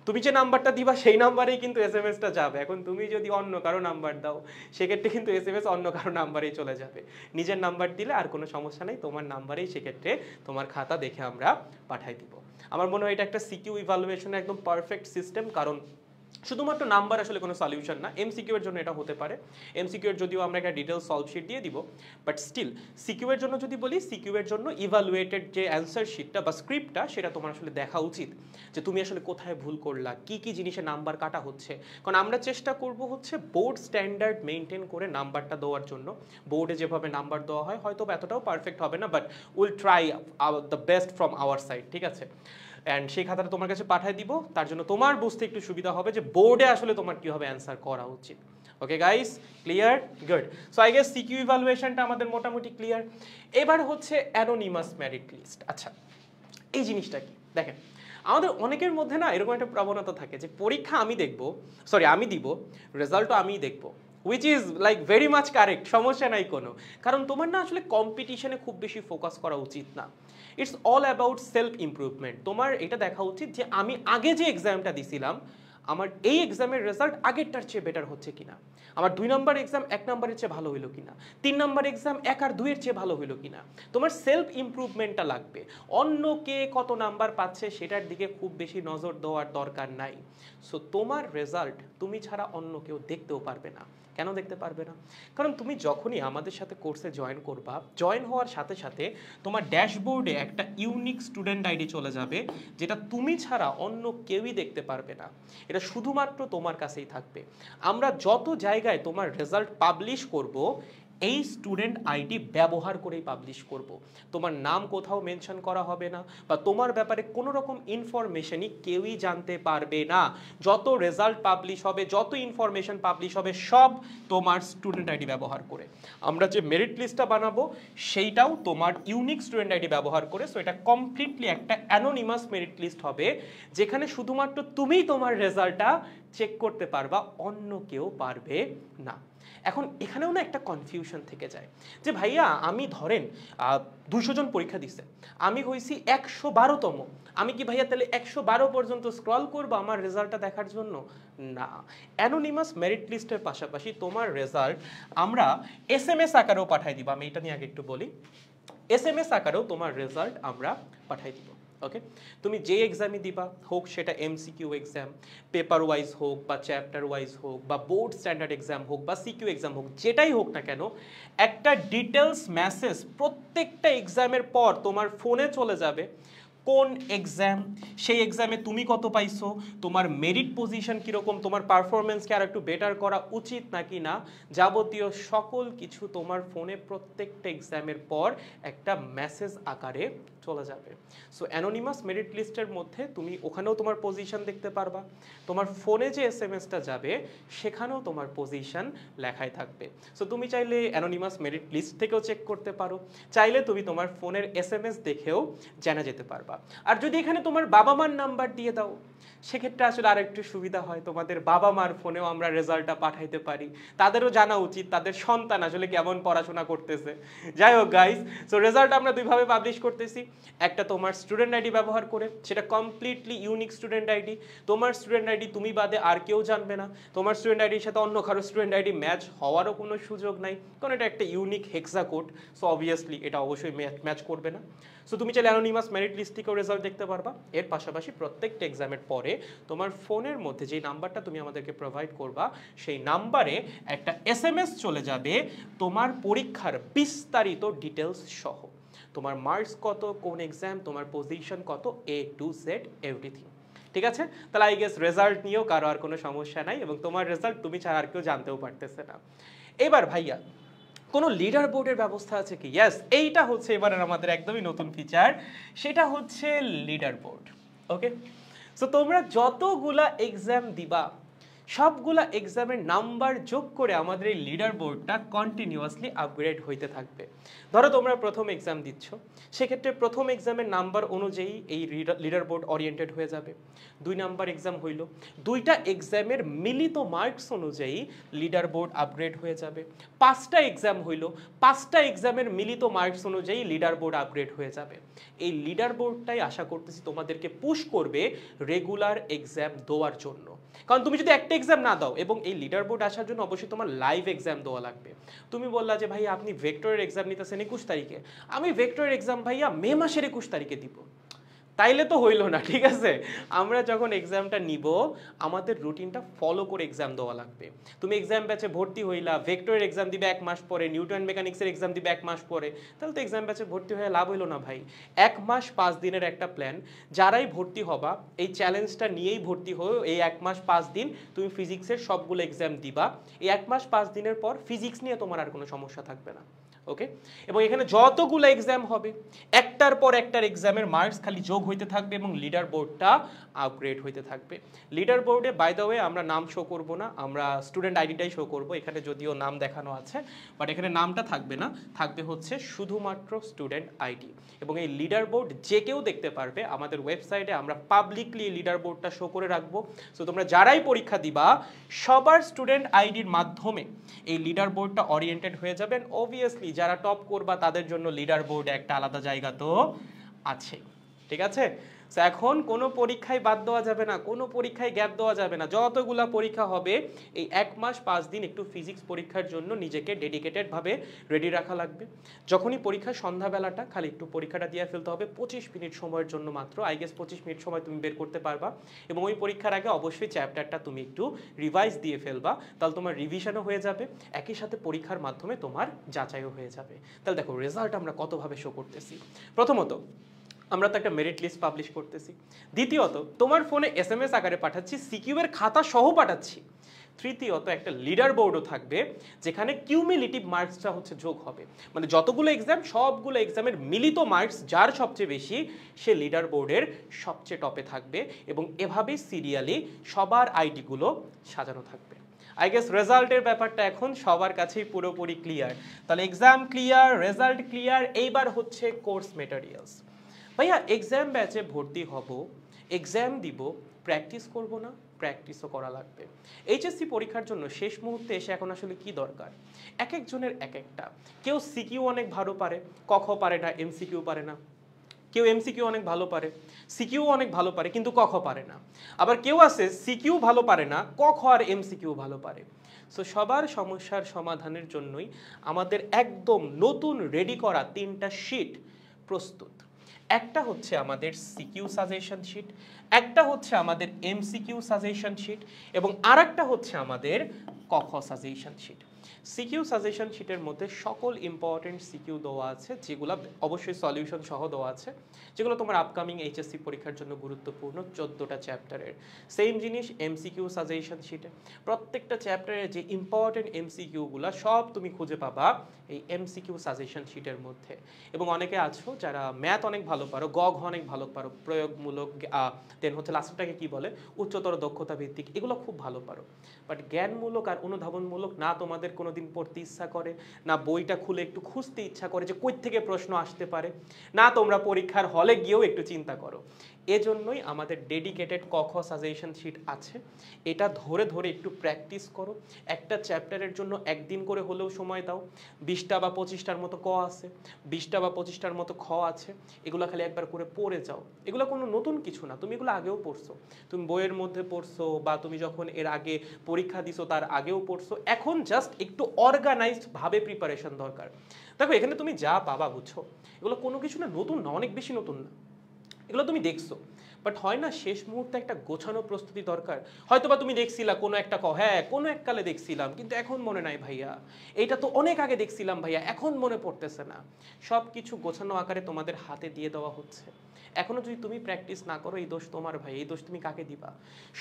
Speaker 1: তুমি যে নাম্বারটা দিবা সেই নাম্বারেই কিন্তু এসএমএসটা যাবে। এখন তুমি যদি অন্য কারো নাম্বার দাও, সেক্ষেত্রে কিন্তু এসএমএস অন্য কারো নাম্বারেই চলে যাবে। নিজের নাম্বার দিলে আর কোনো সমস্যা নেই, তোমার নাম্বারেই সেক্ষেত্রে তোমার খাতা দেখে আমরা পাঠাই দিব। আমার মনে হয় এটা একটা সিকিউ ইভালুয়েশনের একদম পারফেক্ট সিস্টেম, কারণ শুধুমাত্র নাম্বার আসলে কোনো সলিউশন না। এমসিকিউ এর জন্য এটা হতে পারে, এমসিকিউ এর যদিও আমরা একটা ডিটেইলস সলভ শিট দিয়ে দিব, বাট স্টিল সিকিউ এর জন্য যদি বলি, সিকিউ এর জন্য ইভালুয়েটেড যে অ্যান্সার শিটটা বা স্ক্রিপ্টটা, সেটা তোমার আসলে দেখা উচিত যে তুমি আসলে কোথায় ভুল করলা, কি কি জিনিসে নাম্বার কাটা হচ্ছে। কারণ আমরা চেষ্টা করব হচ্ছে বোর্ড স্ট্যান্ডার্ড মেনটেন করে নাম্বারটা দেওয়ার জন্য। বোর্ডে যেভাবে নাম্বার দেওয়া হয় হয়তো এতটাও পারফেক্ট হবে না, but will try the best from our side. ঠিক আছে, অ্যান্ড সেই খাতাটা তোমার কাছে পাঠিয়ে দিব, তার জন্য তোমার বুঝতে একটু সুবিধা হবে যে বোর্ডে আসলে তোমার কীভাবে অ্যান্সার করা উচিত। Okay guys, clear? Good. So I guess CQ ইভালুয়েশনটা আমাদের মোটামুটি ক্লিয়ার। এবার হচ্ছে অ্যানোনিমাস মেরিট লিস্ট। আচ্ছা, এই জিনিসটা কি দেখেন, আমাদের অনেকের মধ্যে না এরকম একটা প্রবণতা থাকে যে পরীক্ষা আমি দেখবো, সরি আমি দিব, রেজাল্টও আমিই দেখবো, which is like very much correct, সমস্যা নাই কোনো। কারণ তোমার না আসলে কম্পিটিশনে খুব বেশি ফোকাস করা উচিত না। It's all about self improvement. তোমার এটা দেখা উচিত যে আমি আগে যে এক্সামটা দিছিলাম, আমার এই এক্সামের রেজাল্ট আগেরটার চেয়ে বেটার হচ্ছে কিনা, আমার 2 নম্বর এক্সাম 1 নম্বরের চেয়ে ভালো হইলো কিনা, 3 নম্বর এক্সাম 1 আর 2 এর চেয়ে ভালো হইলো কিনা। তোমার সেলফ ইমপ্রুভমেন্টটা লাগবে। অন্য কে কত নাম্বার পাচ্ছে সেটার দিকে খুব বেশি নজর দেওয়ার দরকার নাই। সো তোমার রেজাল্ট তুমি ছাড়া অন্য কেউ দেখতেও পারবে না। কেন দেখতে পারবে না? কারণ তুমি যখনই আমাদের সাথে কোর্সে জয়েন করবা, জয়েন হওয়ার সাথে সাথে তোমার ড্যাশবোর্ডে একটা ইউনিক স্টুডেন্ট আইডি চলে যাবে, যেটা তুমি ছাড়া অন্য কেউই দেখতে পারবে না। এটা শুধুমাত্র তোমার কাছেই থাকবে। আমরা যত জায়গায় তোমার রেজাল্ট পাবলিশ করব, এই স্টুডেন্ট আইডি ব্যবহার করেই পাবলিশ করব। তোমার নাম কোথাও মেনশন করা হবে না, বা তোমার ব্যাপারে কোনো রকম ইনফরমেশনই কেউই জানতে পারবে না। যত রেজাল্ট পাবলিশ হবে, যত ইনফরমেশন পাবলিশ হবে, সব তোমার স্টুডেন্ট আইডি ব্যবহার করে। আমরা যে মেরিট লিস্টটা বানাবো সেইটাও তোমার ইউনিক স্টুডেন্ট আইডি ব্যবহার করে। সো এটা কমপ্লিটলি একটা অ্যানোনিমাস মেরিট লিস্ট হবে, যেখানে শুধুমাত্র তুমিই তোমার রেজাল্টটা চেক করতে পারবা, অন্য কেউ পারবে না। এখন এখানেও না একটা কনফিউশন থেকে যায় যে ভাইয়া আমি ধরেন 200 জন পরীক্ষা দিচ্ছে, আমি হয়েছি 112তম, আমি কি ভাইয়া তাহলে 112 পর্যন্ত স্ক্রল করবো আমার রেজাল্টটা দেখার জন্য? না, অ্যানোনিমাস মেরিট লিস্টের পাশাপাশি তোমার রেজাল্ট আমরা SMS আকারেও পাঠাই দিব। আমি এটা নিয়ে আগে একটু বলি। SMS আকারেও তোমার রেজাল্ট আমরা পাঠাই দিব। ওকে, তুমি যে এক্সামই দিবা, হোক সেটা MCQ এক্সাম, পেপার ওয়াইজ হোক বা চ্যাপ্টার ওয়াইজ হোক বা বোর্ড স্ট্যান্ডার্ড এক্সাম হোক বা CQ এক্সাম হোক, যেটাই হোক না কেন, একটা ডিটেলস মেসেজ প্রত্যেকটা এক্সামের পর তোমার ফোনে চলে যাবে। কোন এক্সাম, সেই এক্সামে তুমি কত পাইছো, তোমার মেরিট পজিশন কীরকম, তোমার পারফরমেন্সকে আর একটু বেটার করা উচিত নাকি না, যাবতীয় সকল কিছু তোমার ফোনে প্রত্যেকটা এক্সামের পর একটা মেসেজ আকারে চলে যাবে। সো অ্যানোনিমাস মেরিট লিস্টের মধ্যে তুমি ওখানেও তোমার পজিশন দেখতে পারবা, তোমার ফোনে যে SMS-টা যাবে সেখানেও তোমার পজিশন লেখাই থাকবে। সো তুমি চাইলে অ্যানোনিমাস মেরিট লিস্ট থেকেও চেক করতে পারো, চাইলে তুমি তোমার ফোনের SMS দেখেও জানা যেতে পারবা। আর যদি এখানে তোমার বাবা মার নাম্বার দিয়ে দাও, সেক্ষেত্রে আসলে আর একটু সুবিধা হয়, তোমাদের বাবা মার ফোনেও আমরা রেজাল্টটা পাঠাইতে পারি, তাদেরও জানা উচিত তাদের সন্তান আসলে কেমন পড়াশোনা করতেছে। যাই হোক গাইস, সো রেজাল্ট আমরা দুইভাবে পাবলিশ করতেছি। একটা তোমার স্টুডেন্ট আইডি ব্যবহার করে, সেটা কমপ্লিটলি ইউনিক স্টুডেন্ট আইডি, তোমার স্টুডেন্ট আইডি তুমি বাদে আর কেউ জানবে না, তোমার স্টুডেন্ট আইডির সাথে অন্য কারো স্টুডেন্ট আইডি ম্যাচ হওয়ারও কোনো সুযোগ নাই, কারণ এটা একটা ইউনিক হেক্সা কোড। সো অবভিয়াসলি এটা অবশ্যই ম্যাচ করবে না। সো তুমি চাইলে অ্যানোনিমাস মেরিট লিস্ট থেকেও রেজাল্ট দেখতে পারবা। এর পাশাপাশি প্রত্যেকটা এক্সামের পরে তোমার ফোনের মধ্যে যেই নাম্বারটা তুমি আমাদেরকে প্রোভাইড করবা, সেই নাম্বারে একটা SMS চলে যাবে তোমার পরীক্ষার বিস্তারিত ডিটেলস সহ, তোমার মার্কস কত, কোন এক্সাম, তোমার পজিশন কত, A to Z এভরিথিং। ঠিক আছে, তাহলে আই গেস রেজাল্ট নিয়েও কারো আর কোনো সমস্যা নাই, এবং তোমার রেজাল্ট তুমি ছাড়া আর কেউ জানতেও পারতেছে না। এবার ভাইয়া কোনো লিডার বোর্ডের ব্যবস্থা আছে কি? ইয়েস, এইটা হচ্ছে এবারের আমাদের একদমই নতুন ফিচার, সেটা হচ্ছে লিডার বোর্ড। ওকে, সো তোমরা যতগুলা এক্সাম দিবা, সবগুলা এক্সামের নাম্বার যোগ করে আমাদের এই লিডার বোর্ডটা কন্টিনিউয়াসলি আপগ্রেড হইতে থাকবে। ধরো তোমরা প্রথম এক্সাম দিচ্ছ, সেক্ষেত্রে প্রথম এক্সামের নাম্বার অনুযায়ী এই লিডার বোর্ড ওরিয়েন্টেড হয়ে যাবে। 2 নাম্বার এক্সাম হইল, 2টা এক্সামের মিলিত মার্কস অনুযায়ী লিডার বোর্ড আপগ্রেড হয়ে যাবে। 5টা এক্সাম হইল, 5টা এক্সামের মিলিত মার্কস অনুযায়ী লিডার বোর্ড আপগ্রেড হয়ে যাবে। এই লিডার বোর্ডটাই আশা করতেছি তোমাদেরকে পুশ করবে রেগুলার এক্সাম দেওয়ার জন্য। কারণ তুমি যদি একটা এক্সাম না দাও, এবং এই লিডার বোর্ড আসার জন্য অবশ্যই তোমার লাইভ এক্সাম দেওয়া লাগবে। তুমি বললা যে ভাই আপনি ভেক্টরের এক্সাম নিতেছেন 21 তারিখে, আমি ভেক্টরের এক্সাম ভাইয়া মে মাসের 21 তারিখে দিব, তাইলে তো হইল না। ঠিক আছে, আমরা যখন এক্সামটা নিব আমাদের রুটিনটা ফলো করে এক্সাম দেওয়া লাগবে। তুমি এক্সাম ব্যাচে ভর্তি হইলা, ভেক্টরের এক্সাম দিবে 1 মাস পরে, নিউটন মেকানিক্সের এক্সাম দিবে 1 মাস পরে, তাহলে তো এক্সাম ব্যাচে ভর্তি হয়ে লাভ হইলো না ভাই। 1 মাস 5 দিনের একটা প্ল্যান, যারাই ভর্তি হবা এই চ্যালেঞ্জটা নিয়েই ভর্তি হও। এই 1 মাস 5 দিন তুমি ফিজিক্সের সবগুলো এক্সাম দিবা। এই 1 মাস 5 দিনের পর ফিজিক্স নিয়ে তোমার আর কোনো সমস্যা থাকবে না। ওকে, এবং এখানে যতগুলো এক্সাম হবে একটার পর একটার এক্সামের মার্কস খালি যোগ হইতে থাকবে এবং লিডার বোর্ডটা আপগ্রেড হইতে থাকবে। লিডার বোর্ডে বাই দ্য ওয়ে আমরা নাম শো করব না, আমরা স্টুডেন্ট আইডিটাই শো করব। এখানে যদিও নাম দেখানো আছে, বাট এখানে নামটা থাকবে না, থাকবে হচ্ছে শুধুমাত্র স্টুডেন্ট আইডি। এবং এই লিডার বোর্ড যে কেউ দেখতে পারবে। আমাদের ওয়েবসাইটে আমরা পাবলিকলি লিডার বোর্ডটা শো করে রাখবো। সো তোমরা যারাই পরীক্ষা দিবা সবার স্টুডেন্ট আইডির মাধ্যমে এই লিডার বোর্ডটা ওরিয়েন্টেড হয়ে যাবেন। অবভিয়াসলি যারা টপ করবা তাদের জন্য লিডার বোর্ডে একটা আলাদা জায়গা তো আছে। ঠিক আছে, এখন কোনো পরীক্ষায় বাদ দেওয়া যাবে না, কোনো পরীক্ষায় গ্যাপ দেওয়া যাবে না। যতগুলা পরীক্ষা হবে এই 1 মাস 5 দিন একটু ফিজিক্স পরীক্ষার জন্য নিজেকে ডেডিকেটেডভাবে রেডি রাখা লাগবে। যখনই পরীক্ষার সন্ধ্যাবেলাটা খালি একটু পরীক্ষাটা দিয়ে ফেলতে হবে 25 মিনিট সময়ের জন্য মাত্র। আই গেস 25 মিনিট সময় তুমি বের করতে পারবা, এবং ওই পরীক্ষার আগে অবশ্যই চ্যাপ্টারটা তুমি একটু রিভাইজ দিয়ে ফেলবা, তাহলে তোমার রিভিশনও হয়ে যাবে, একই সাথে পরীক্ষার মাধ্যমে তোমার যাচাইও হয়ে যাবে। তাহলে দেখো রেজাল্ট আমরা কতভাবে শো করতেছি। প্রথমত আমরা তো একটা মেরিট লিস্ট পাবলিশ করতেছি। দ্বিতীয়ত তোমার ফোনে SMS আকারে পাঠাচ্ছি, সিকিউ এর খাতা সহ পাঠাচ্ছি। তৃতীয়ত একটা লিডার বোর্ডও থাকবে যেখানে কিউমুলেটিভ মার্কসটা হচ্ছে যোগ হবে, মানে যতগুলো এক্সাম সবগুলো এক্সামের মিলিত মার্কস যার সবচেয়ে বেশি সে লিডার বোর্ডের সবচেয়ে টপে থাকবে, এবং এভাবেই সিরিয়ালি সবার আইডিগুলো সাজানো থাকবে। আই গেস রেজাল্টের ব্যাপারটা এখন সবার কাছেই পুরোপুরি ক্লিয়ার। তাহলে এক্সাম ক্লিয়ার, রেজাল্ট ক্লিয়ার, এইবার হচ্ছে কোর্স মেটেরিয়ালস। ভাইয়া এক্সাম ব্যাচে ভর্তি হব, এক্সাম দিব, প্র্যাকটিস করব না? প্র্যাকটিসও করা লাগবে। এইচএসসি পরীক্ষার জন্য শেষ মুহূর্তে এসে এখন আসলে কি দরকার? এক একজনের এক একটা। কেউ সিকিউ অনেক ভালো পারে, কখ পারে না, এমসিকিউ পারে না। কেউ এমসিকিউ অনেক ভালো পারে, সিকিউ অনেক ভালো পারে কিন্তু কখ পারে না। আবার কেউ আছে সিকিউ ভালো পারে না, কখ আর এমসিকিউ ভালো পারে। সো সবার সমস্যার সমাধানের জন্যই আমাদের একদম নতুন রেডি করা 3টা শিট প্রস্তুত। একটা হচ্ছে আমাদের সিকিউ সাজেশন শিট, একটা হচ্ছে আমাদের এমসিকিউ সাজেশন শিট, এবং আরেকটা হচ্ছে আমাদের কখ সাজেশন শিট। সিকিউ সাজেশন শিটের মধ্যে সকল ইম্পর্টেন্ট সিকিউ দেওয়া আছে, যেগুলো অবশ্যই সলিউশন সহ দেওয়া আছে, যেগুলো তোমার আপকামিং এইচএসসি পরীক্ষার জন্য গুরুত্বপূর্ণ 14টা চ্যাপ্টারের। সেম জিনিস এমসিকিউ সাজেশন শিটে, প্রত্যেকটা চ্যাপ্টারের যে ইম্পর্টেন্ট এমসিকিউগুলো সব তুমি খুঁজে পাবা এই এমসিকিউ সাজেশন শিটের মধ্যে। এবং অনেকে আছো যারা ম্যাথ অনেক ভালো পারো, গ ঘ অনেক ভালো পারো, প্রয়োগমূলক, দেন হচ্ছে লাস্টটাকে কি বলে, উচ্চতর দক্ষতা ভিত্তিক, এগুলো খুব ভালো পারো। বাট জ্ঞানমূলক আর অনুধাবনমূলক না তোমাদের কোনোদিন পড়তে ইচ্ছা করে, না বইটা খুলে একটু খুঁজতে ইচ্ছা করে যে কই থেকে প্রশ্ন আসতে পারে, না তোমরা পরীক্ষার হলে গিয়েও একটু চিন্তা করো। এজন্যই আমাদের ডেডিকেটেড কখ সাজেশন শিট আছে। এটা ধরে ধরে একটু প্র্যাকটিস করো। একটা চ্যাপ্টারের জন্য একদিন করে হলেও সময় দাও। 20টা বা 25টার মতো ক আছে, 20টা বা 25টার মতো খ আছে, এগুলো খালি একবার করে পড়ে যাও। এগুলো কোনো নতুন কিছু না, তুমি এগুলো আগেও পড়ছো, তুমি বইয়ের মধ্যে পড়ছো, বা তুমি যখন এর আগে পরীক্ষা দিছো তার আগেও পড়ছো। এখন জাস্ট একটু অর্গানাইজড ভাবে প্রিপারেশন দরকার। দেখো এখানে তুমি যা পাবা বুঝছো, এগুলো কোনো কিছু না, নতুন না, অনেক বেশি নতুন না, এগুলো তুমি দেখছো। বাট হয় না শেষ মুহূর্তে একটা গোছানো প্রস্তুতি দরকার। হয়তোবা তুমি দেখছিলা কোনো একটা হ্যাঁ কোনো এককালে দেখছিলাম কিন্তু এখন মনে নাই ভাইয়া, এইটা তো অনেক আগে দেখছিলাম ভাইয়া, এখন মনে পড়তেছে না। সব কিছু গোছানো আকারে তোমাদের হাতে দিয়ে দেওয়া হচ্ছে। এখনো যদি তুমি প্র্যাকটিস না করো, এই দোষ তোমার ভাই, এই দোষ তুমি কাকে দিবা?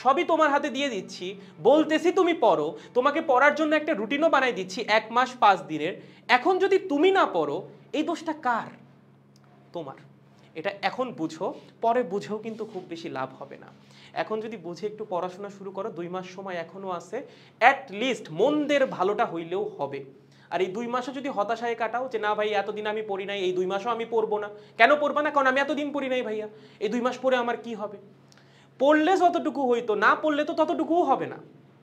Speaker 1: সবই তোমার হাতে দিয়ে দিচ্ছি, বলতেছি তুমি পড়ো, তোমাকে পড়ার জন্য একটা রুটিনও বানাই দিচ্ছি 1 মাস 5 দিনের। এখন যদি তুমি না পড়ো, এই দোষটা কার? তোমার। এটা এখন বুঝো, পরে বুঝেও কিন্তু খুব বেশি লাভ হবে না। এখন যদি বুঝে একটু পড়াশোনা শুরু করো, 2 মাস সময় এখনো আছে, অ্যাটলিস্ট মন্দের ভালোটা হইলেও হবে। আর এই 2 মাসও যদি হতাশায় কাটাও যে না ভাই এতদিন আমি পড়ি নাই, এই 2 মাসও আমি পড়বো না, কেন পড়বা না? কারণ আমি এতদিন পড়ি নাই ভাইয়া, এই 2 মাস পরে আমার কি হবে? পড়লে যতটুকু হইতো, না পড়লে তো ততটুকুও হবে না,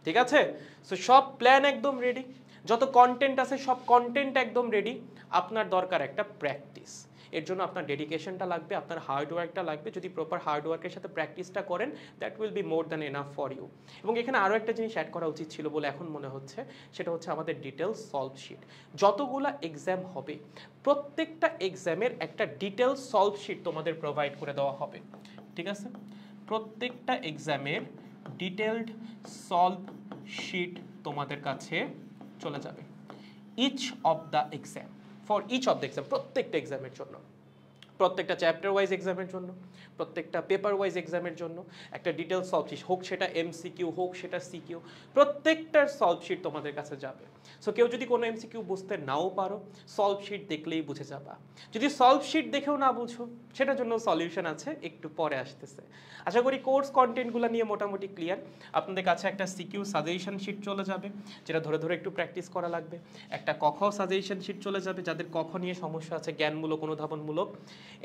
Speaker 1: ঠিক আছে? সো সব প্ল্যান একদম রেডি, যত কন্টেন্ট আছে সব কন্টেন্ট একদম রেডি। আপনার দরকার একটা প্র্যাকটিস। এর জন্য আপনার ডেডিকেশনটা লাগবে, আপনার হার্ডওয়ার্কটা লাগবে। যদি প্রপার হার্ডওয়ার্কের সাথে প্র্যাকটিসটা করেন, that will be more than enough for you. এবং এখানে আরও একটা জিনিস অ্যাড করা উচিত ছিল বলে এখন মনে হচ্ছে, সেটা হচ্ছে আমাদের ডিটেলস সলভ শিট। যতগুলা এক্সাম হবে প্রত্যেকটা এক্সামের একটা ডিটেলস সলভ শিট তোমাদের প্রোভাইড করে দেওয়া হবে, ঠিক আছে? প্রত্যেকটা এক্সামের ডিটেলড সলভ শিট তোমাদের কাছে চলে যাবে, each of the exam, for each of the exam, প্রত্যেকটা এক্সামের জন্য, প্রত্যেকটা চ্যাপ্টার ওয়াইজ এক্সামের জন্য, প্রত্যেকটা পেপার ওয়াইজ এক্সামের জন্য একটা ডিটেলস সলভ শিট, হোক সেটা এমসিকিউ হোক সেটা সিকিউ, প্রত্যেকটার সলভ শিট তোমাদের কাছে যাবে। সো কেউ যদি কোনো এমসিকিউ বুঝতে নাও পারো, সলভ শিট দেখলেই বুঝে যাবা। যদি সলভ শিট দেখেও না বুঝো, সেটার জন্য সলিউশন আছে, একটু পরে আসতেছে। আশা করি কোর্স কন্টেন্টগুলো নিয়ে মোটামুটি ক্লিয়ার। আপনাদের কাছে একটা সিকিউ সাজেশন শিট চলে যাবে, যেটা ধরে ধরে একটু প্র্যাকটিস করা লাগবে। একটা কখ সাজেশন শিট চলে যাবে, যাদের কখ নিয়ে সমস্যা আছে, জ্ঞানমূলক অনুধাবনমূলক।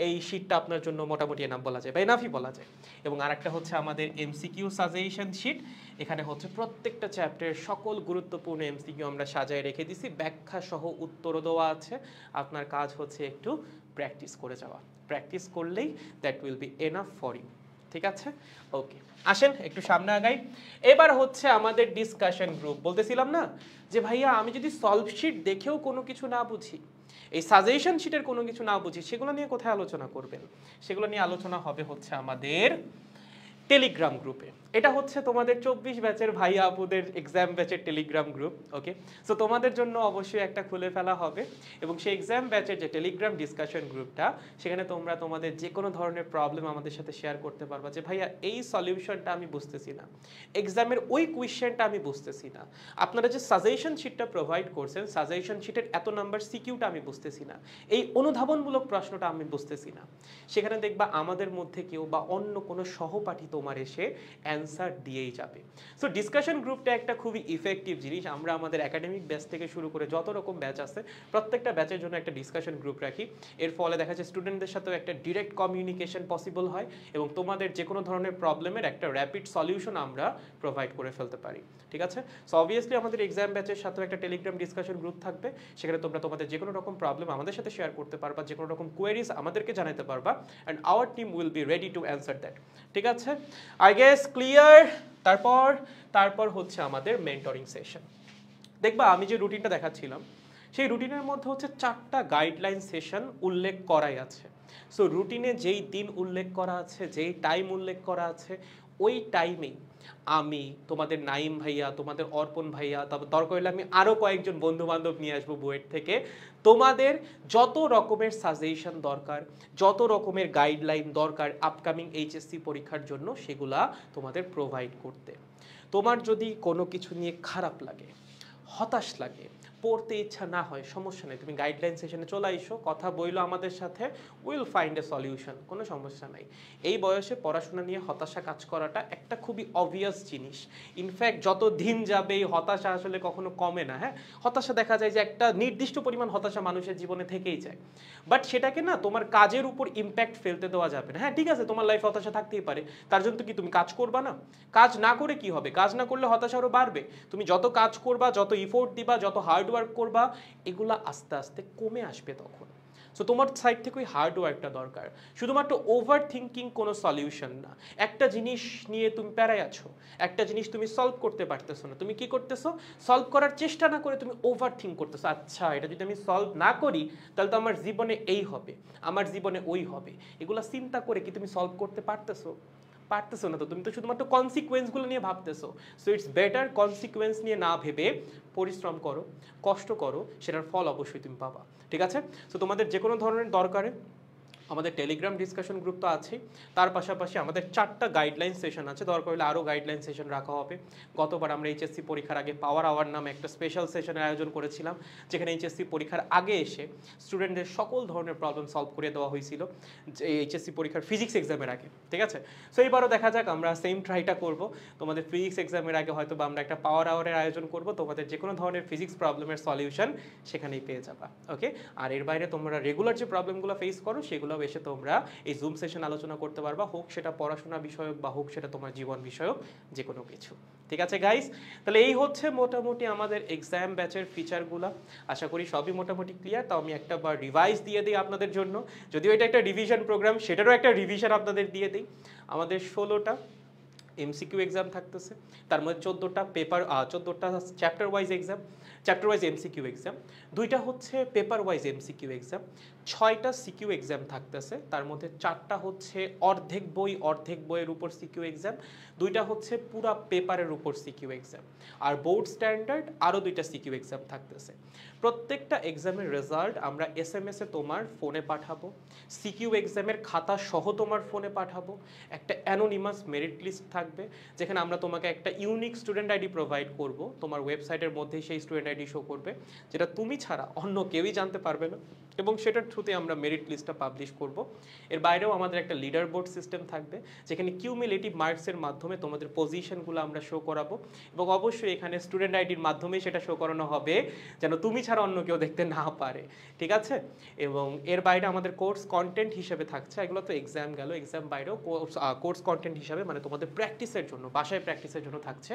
Speaker 1: এই শীটটা আপনার জন্য মোটামুটি এনাফ বলা যায় বা এনাফই বলা যায়। এবং আরেকটা হচ্ছে আমাদের এমসিকিউ সাজেশন শীট। এখানে হচ্ছে প্রত্যেকটা চ্যাপ্টারের সকল গুরুত্বপূর্ণ এমসিকিউ আমরা সাজায় রেখে দিছি, ব্যাখ্যা সহ উত্তরও দেওয়া আছে। আপনার কাজ হচ্ছে একটু প্র্যাকটিস করে যাওয়া, প্র্যাকটিস করলেই that will be enough for you. ঠিক আছে, ওকে, আসেন একটু সামনে আগাই। এবার হচ্ছে আমাদের ডিসকাশন গ্রুপ। বলতেছিলাম না যে ভাইয়া আমি যদি সলভ শিট দেখেও কোনো কিছু না বুঝি, এই সাজেশন শিটের কোনো কিছু না বুঝি, সেগুলো নিয়ে কোথায় আলোচনা করবেন? সেগুলো নিয়ে আলোচনা হবে হচ্ছে আমাদের টেলিগ্রাম গ্রুপে। এটা হচ্ছে তোমাদের 24 ব্যাচের ভাইয়া আপুদের এক্সাম ব্যাচের টেলিগ্রাম গ্রুপ। ওকে, সো তোমাদের জন্য অবশ্যই একটা খুলে ফেলা হবে এবং সেই এক্সাম ব্যাচের যে টেলিগ্রাম ডিসকাশন গ্রুপটা, সেখানে তোমরা তোমাদের যে কোনো ধরনের প্রবলেম আমাদের সাথে শেয়ার করতে পারবা যে ভাইয়া এই সলিউশনটা আমি বুঝতেছি না, এক্সামের ওই কোয়েশ্চেনটা আমি বুঝতেছি না, আপনারা যে সাজেশন শিটটা প্রোভাইড করছেন সাজেশন শিটের এত নাম্বার সিকিউটা আমি বুঝতেছি না, এই অনুধাবনমূলক প্রশ্নটা আমি বুঝতেছি না। সেখানে দেখবা আমাদের মধ্যে কেউ বা অন্য কোনো সহপাঠী তোমার এসে অ্যান্সার দিয়েই যাবে। সো ডিসকাশন গ্রুপটা একটা খুবই ইফেক্টিভ জিনিস। আমরা আমাদের একাডেমিক ব্যাচ থেকে শুরু করে যত রকম ব্যাচ আছে প্রত্যেকটা ব্যাচের জন্য একটা ডিসকাশন গ্রুপ রাখি। এর ফলে দেখা যায় স্টুডেন্টদের সাথেও একটা ডিরেক্ট কমিউনিকেশন পসিবল হয় এবং তোমাদের যে কোনো ধরনের প্রবলেমের একটা র্যাপিড সলিউশন আমরা প্রোভাইড করে ফেলতে পারি। ঠিক আছে, সো অবভিয়াসলি আমাদের এক্সাম ব্যাচের সাথেও একটা টেলিগ্রাম ডিসকাশন গ্রুপ থাকবে। সেখানে তোমরা তোমাদের যে কোনো রকম প্রবলেম আমাদের সাথে শেয়ার করতে পারবা, যে কোনো রকম কোয়েরিজ আমাদেরকে জানাতে পারবা, and our team will be ready to answer that. ঠিক আছে, আই গেস ক্লিয়ার। তারপর হচ্ছে আমাদের মেন্টরিং সেশন। দেখবা আমি যে রুটিনটা দেখাচ্ছিলাম সেই রুটিনের মধ্যে হচ্ছে 4টা গাইডলাইন সেশন উল্লেখ করাই আছে। সো রুটিনে যেই দিন উল্লেখ করা আছে, যেই টাইম উল্লেখ করা আছে, ওই টাইমেই আমি তোমাদের নাইম ভাইয়া, তোমাদের অর্পণ ভাইয়া, তারপর দরকার হলে আমি আরও কয়েকজন বন্ধু বান্ধব নিয়ে আসবো বুয়েট থেকে, তোমাদের যত রকমের সাজেশন দরকার, যত রকমের গাইডলাইন দরকার আপকামিং এইচএসসি পরীক্ষার জন্য, সেগুলা তোমাদের প্রোভাইড করতে। তোমার যদি কোনো কিছু নিয়ে খারাপ লাগে, হতাশ লাগে, পড়তে ইচ্ছা না হয়, সমস্যা নেই, তুমি গাইডলাইন সেশনে চলে আইসো, কথা বইলো আমাদের সাথে, উইল ফাইন্ড এ সলিউশন, কোনো সমস্যা নাই। এই বয়সে পড়াশোনা নিয়ে হতাশা কাজ করাটা একটা খুবই অবভিয়াস জিনিস। ইনফ্যাক্ট যত দিন যাবে এই হতাশা আসলে কখনো কমে না। হ্যাঁ, হতাশা দেখা যায় যে একটা নির্দিষ্ট পরিমাণ হতাশা মানুষের জীবনে থেকেই যায়, বাট সেটাকে না তোমার কাজের উপর ইম্প্যাক্ট ফেলতে দেওয়া যাবে না। হ্যাঁ ঠিক আছে, তোমার লাইফে হতাশা থাকতেই পারে, তার জন্য তো কি তুমি কাজ করবা না? কাজ না করে কি হবে? কাজ না করলে হতাশা আরও বাড়বে। তুমি যত কাজ করবা, যত ইফোর্ট দিবা, যত হার্ড ওয়ার্ক করবা, এগুলা আস্তে আস্তে কমে আসবে তখন। সো তোমার সাইড থেকে ওই হার্ড ওয়ার্কটা দরকার, শুধুমাত্র ওভার থিঙ্কিং কোনো সলিউশন না। একটা জিনিস নিয়ে তুমি প্যারায় আছো, একটা জিনিস তুমি সলভ করতে পারতেছো না, তুমি কি করতেছো? সলভ করার চেষ্টা না করে তুমি ওভার থিঙ্ক করতেছো। আচ্ছা এটা যদি আমি সলভ না করি তাহলে তো আমার জীবনে এই হবে, আমার জীবনে ওই হবে। এগুলা চিন্তা করে কি তুমি সলভ করতে পারতেছো? পারতেছো না তো, তুমি তো শুধুমাত্র কনসিকুয়েন্সগুলো নিয়ে ভাবতেছো। সো ইটস বেটার কনসিকুয়েন্স নিয়ে না ভেবে পরিশ্রম করো, কষ্ট করো, সেটার ফল অবশ্যই তুমি পাবা। ঠিক আছে, সো তোমাদের যে কোনো ধরনের দরকারে আমাদের টেলিগ্রাম ডিসকাশন গ্রুপ তো আছেই, তার পাশাপাশি আমাদের 4টা গাইডলাইন সেশন আছে, দরকার হলে আরও গাইডলাইন সেশন রাখা হবে। গতবার আমরা এইচএসসি পরীক্ষার আগে পাওয়ার আওয়ার নামে একটা স্পেশাল সেশনের আয়োজন করেছিলাম, যেখানে এইচএসসি পরীক্ষার আগে এসে স্টুডেন্টদের সকল ধরনের প্রবলেম সলভ করে দেওয়া হয়েছিল যে এইচএসসি পরীক্ষার ফিজিক্স এক্সামের আগে। ঠিক আছে, সো এইবারও দেখা যাক আমরা সেম ট্রাইটা করব। তোমাদের ফিজিক্স এক্সামের আগে হয়তো বা আমরা একটা পাওয়ার আওয়ারের আয়োজন করব, তোমাদের যে কোনো ধরনের ফিজিক্স প্রবলেমের সলিউশন সেখানেই পেয়ে যাবা। ওকে, আর এর বাইরে তোমরা রেগুলার যে প্রবলেমগুলো ফেস করো সেগুলো এসে তোমরা এই জুম সেশন আলোচনা করতে পারবা, হোক সেটা পড়াশোনা বিষয়ক বা হোক সেটা তোমার জীবন বিষয়ক, যে কোনো কিছু। ঠিক আছে গাইস, তাহলে এই হচ্ছে মোটামুটি আমাদের এক্সাম ব্যাচের ফিচারগুলো। আশা করি সবই মোটামুটি ক্লিয়ার। তাও আমি একটা বার রিভাইজ দিয়ে দিই আপনাদের জন্য, যদিও এটা একটা রিভিশন প্রোগ্রাম, সেটারও একটা রিভিশন আপনাদের দিয়ে দিই। আমাদের 16টা এমসিকিউ এক্সাম থাকতেছে, তার মধ্যে 14টা chapter wise exam, chapter wise MCQ exam, 2টা হচ্ছে পেপার ওয়াইজ এমসিকিউ এক্সাম, 6টা সিকিউ এক্সাম থাকতেছে, তার মধ্যে 4টা হচ্ছে অর্ধেক বইয়ের উপর সিকিউ এক্সাম, 2টা হচ্ছে পুরা পেপারের উপর সিকিউ এক্সাম, আর বোর্ড স্ট্যান্ডার্ড আরও 2টা সিকিউ এক্সাম থাকতেছে। প্রত্যেকটা এক্সামের রেজাল্ট আমরা এসএমএসে তোমার ফোনে পাঠাবো, সিকিউ এক্সামের খাতা সহ তোমার ফোনে পাঠাবো, একটা অ্যানোনিমাস মেরিট লিস্ট থাকবে যেখানে আমরা তোমাকে একটা ইউনিক স্টুডেন্ট আইডি প্রোভাইড করব, তোমার ওয়েবসাইটের মধ্যেই সেই স্টুডেন্ট আইডি শো করবে, যেটা তুমি ছাড়া অন্য কেউই জানতে পারবে না, এবং সেটার থ্রুতে আমরা মেরিট লিস্টটা পাবলিশ করব। এর বাইরেও আমাদের একটা লিডার বোর্ড সিস্টেম থাকবে, যেখানে কিউমুলেটিভ মার্কসের মাধ্যমে তোমাদের পজিশনগুলো আমরা শো করাবো, এবং অবশ্যই এখানে স্টুডেন্ট আইডির মাধ্যমেই সেটা শো করানো হবে, যেন তুমি ছাড়া অন্য কেউ দেখতে না পারে, ঠিক আছে? এবং এর বাইরে আমাদের কোর্স কন্টেন্ট হিসেবে থাকছে, এগুলো তো এক্সাম গেল, এক্সাম বাইরেও কোর্স কন্টেন্ট হিসেবে মানে তোমাদের প্র্যাকটিসের জন্য, বাসায় প্র্যাকটিসের জন্য থাকছে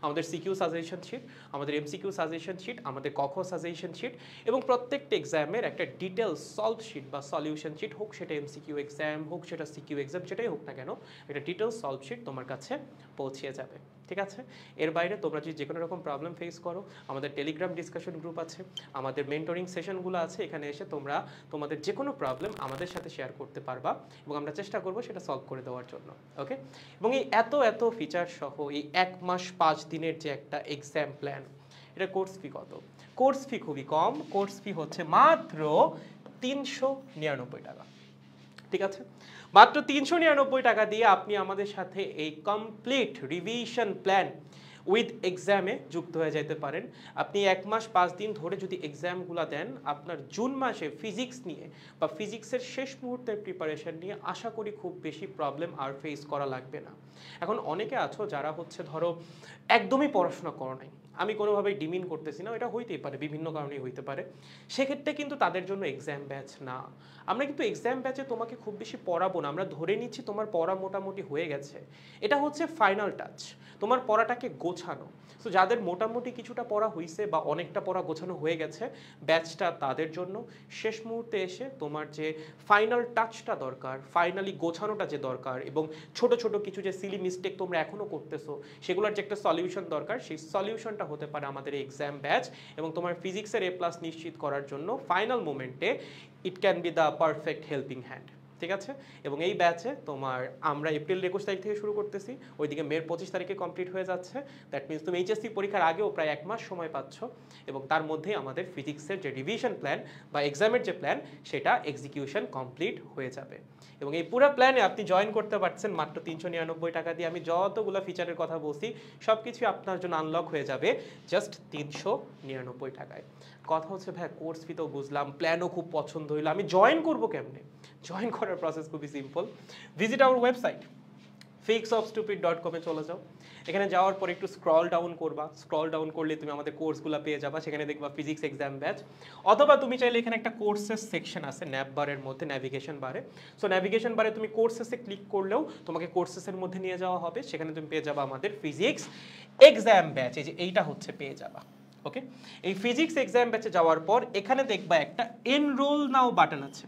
Speaker 1: আমাদের সিকিউ সাজেশন শিট, আমাদের এমসিকিউ সাজেশন শিট, আমাদের ক খ সাজেশন শিট, এবং প্রত্যেকটা এক্সামের একটা ডিটেলস সলভ শিট বা সলিউশন শিট, হোক সেটা এমসিকিউ এক্সাম, হোক সেটা সিকিউ এক্সাম, যেটাই হোক না কেন, একটা ডিটেলস সলভ শিট তোমার কাছে পৌঁছে যাবে, ঠিক আছে? এর বাইরে তোমরা যদি যে কোনো রকম প্রবলেম ফেস করো, আমাদের টেলিগ্রাম ডিসকাশন গ্রুপ আছে, আমাদের মেন্টরিং সেশনগুলো আছে, এখানে এসে তোমরা তোমাদের যে কোনো প্রবলেম আমাদের সাথে শেয়ার করতে পারবা, এবং আমরা চেষ্টা করবো সেটা সলভ করে দেওয়ার জন্য, ওকে? এবং এই এত ফিচার সহ এই 1 মাস 5 দিনের যে একটা এক্সাম প্ল্যান, এটা কোর্স ফি কত? কোর্স ফি খুবই কম, কোর্স ফি হচ্ছে মাত্র 399 টাকা, ঠিক আছে? মাত্র 399 টাকা দিয়ে আপনি আমাদের সাথে এই কমপ্লিট রিভিশন প্ল্যান উইথ এক্সামে যুক্ত হয়ে যেতে পারেন। আপনি 1 মাস 5 দিন ধরে যদি এক্সামগুলো দেন, আপনার জুন মাসে ফিজিক্স নিয়ে বা ফিজিক্সের শেষ মুহূর্তের প্রিপারেশন নিয়ে আশা করি খুব বেশি প্রবলেম আর ফেস করা লাগবে না। এখন অনেকে আছো যারা হচ্ছে ধরো একদমই পড়াশোনা করো নাই, আমি কোনোভাবেই ডিমিন করতেছি না, এটা হইতেই পারে, বিভিন্ন কারণেই হইতে পারে, সেক্ষেত্রে কিন্তু তাদের জন্য এক্সাম ব্যাচ না। আমরা কিন্তু এক্সাম ব্যাচে তোমাকে খুব বেশি পড়াবো না, আমরা ধরে নিচ্ছি তোমার পড়া মোটামুটি হয়ে গেছে, এটা হচ্ছে ফাইনাল টাচ, তোমার পড়াটাকে গোছানো। সো যাদের মোটামুটি কিছুটা পড়া হয়েছে বা অনেকটা পড়া গোছানো হয়ে গেছে, ব্যাচটা তাদের জন্য। শেষ মুহূর্তে এসে তোমার যে ফাইনাল টাচটা দরকার, ফাইনালি গোছানোটা যে দরকার, এবং ছোট ছোট কিছু যে সিলি মিস্টেক তোমরা এখনও করতেছো সেগুলোর যে একটা সলিউশন দরকার, সেই সলিউশনটা হতে পারে আমাদের এই এক্সাম ব্যাচ, এবং তোমার ফিজিক্সের A+ নিশ্চিত করার জন্য ফাইনাল মোমেন্টে it can be the perfect helping hand, ঠিক আছে? এবং এই ব্যাচে তোমার আমরা এপ্রিল 21 তারিখ থেকে শুরু করতেছি, ওইদিকে মে 25 তারিখে কমপ্লিট হয়ে যাচ্ছে। দ্যাট মিনস তুমি এইচএসসি পরীক্ষার আগেও প্রায় 1 মাস সময় পাচ্ছ, এবং তার মধ্যেই আমাদের ফিজিক্সের যে রিভিশন প্ল্যান বা এক্সামের যে প্ল্যান, সেটা এক্সিকিউশন কমপ্লিট হয়ে যাবে। এবং এই পুরো প্ল্যানে আপনি জয়েন করতে পারছেন মাত্র 399 টাকা দিয়ে। আমি যতগুলো ফিচারের কথা বলছি সব কিছু আপনার জন্য আনলক হয়ে যাবে জাস্ট 399 টাকায়। কথা হচ্ছে ভাই কোর্স ফি তো বুঝলাম, প্ল্যানও খুব পছন্দ হইলো, আমি জয়েন করবো কেমনে? জয়েন করার প্রসেস খুবই simple. Visit our website fixofstupid.com এ চলে যাও। এখানে যাওয়ার পর একটু স্ক্রল ডাউন করবা, স্ক্রল ডাউন করলে তুমি আমাদের কোর্সগুলো পেয়ে যাবা, সেখানে দেখবা ফিজিক্স এক্সাম ব্যাচ। অথবা তুমি চাইলে এখানে একটা কোর্সেস সেকশন আছে ন্যাব বারের মধ্যে, ন্যাভিগেশন বারে। সো ন্যাভিগেশন বারে তুমি কোর্সেসে ক্লিক করলেও তোমাকে কোর্সেসের মধ্যে নিয়ে যাওয়া হবে, সেখানে তুমি পেয়ে যাবা আমাদের ফিজিক্স এক্সাম ব্যাচ, এই যে এইটা হচ্ছে পেয়ে যাবা, ওকে? এই ফিজিক্স এক্সাম ব্যাচে যাওয়ার পর এখানে দেখবা একটা এনরোল নাও বাটন আছে,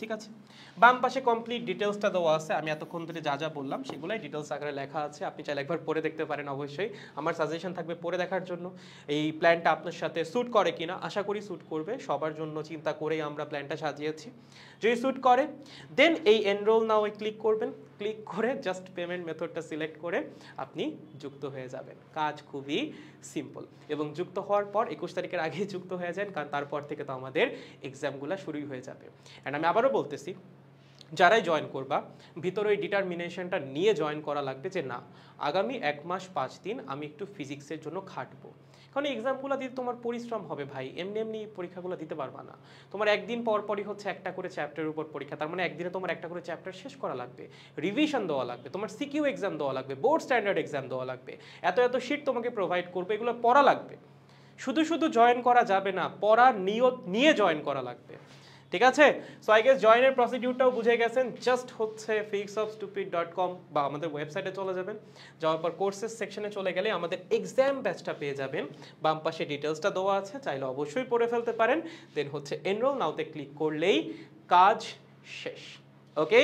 Speaker 1: ঠিক আছে? বাম পাশে কমপ্লিট ডিটেলসটা দেওয়া আছে, আমি এতক্ষণ ধরে যা যা বললাম সেগুলাই ডিটেলস আকারে লেখা আছে, আপনি চাইলে একবার পড়ে দেখতে পারেন। অবশ্যই আমার সাজেশন থাকবে পড়ে দেখার জন্য, এই প্ল্যানটা আপনার সাথে স্যুট করে কিনা। আশা করি স্যুট করবে, সবার জন্য চিন্তা করেই আমরা প্ল্যানটা সাজিয়েছি। যদি স্যুট করে দেন এই এনরোল নাও ক্লিক করবেন, ক্লিক করে জাস্ট পেমেন্ট মেথডটা সিলেক্ট করে আপনি যুক্ত হয়ে যাবেন। কাজ খুবই সিম্পল, এবং যুক্ত হওয়ার পর 21 তারিখের আগেই যুক্ত হয়ে যান, কারণ তারপর থেকে তো আমাদের এক্সামগুলো শুরুই হয়ে যাবে। অ্যান্ড আমি আবারও বলতেছি, যারাই জয়েন করবা ভিতরে ওই ডিটারমিনেশনটা নিয়ে জয়েন করা লাগবে যে না, আগামী 1 মাস 5 দিন আমি একটু ফিজিক্সের জন্য খাটবো। কারণ এক্সামগুলো দিতে তোমার পরিশ্রম হবে ভাই, এমনি এমনি পরীক্ষাগুলো দিতে পারবা না। তোমার একদিন পর পরই হচ্ছে একটা করে চ্যাপ্টারের উপর পরীক্ষা, তার মানে একদিনে তোমার একটা করে চ্যাপ্টার শেষ করা লাগবে, রিভিশন দেওয়া লাগবে, তোমার সিকিউ এক্সাম দেওয়া লাগবে, বোর্ড স্ট্যান্ডার্ড এক্সাম দেওয়া লাগবে, এত শিট তোমাকে প্রোভাইড করবে, এগুলো পড়া লাগবে। শুধু শুধু জয়েন করা যাবে না, পড়ার নিয়ত নিয়ে জয়েন করা লাগবে, ঠিক আছে? সো আই গেস জয়েনের প্রসিডিউরটাও বুঝে গেছেন। জাস্ট হচ্ছে fixofstupid.com বা আমাদের ওয়েবসাইটে চলে যাবেন, যাওয়ার পর কোর্সেস সেকশনে চলে গেলে আমাদের এক্সাম ব্যাচটা পেয়ে যাবেন, বাম পাশে ডিটেলসটা দেওয়া আছে, চাইলে অবশ্যই পড়ে ফেলতে পারেন। দেন হচ্ছে এনরোল নাওতে ক্লিক করলেই কাজ শেষ, ওকে?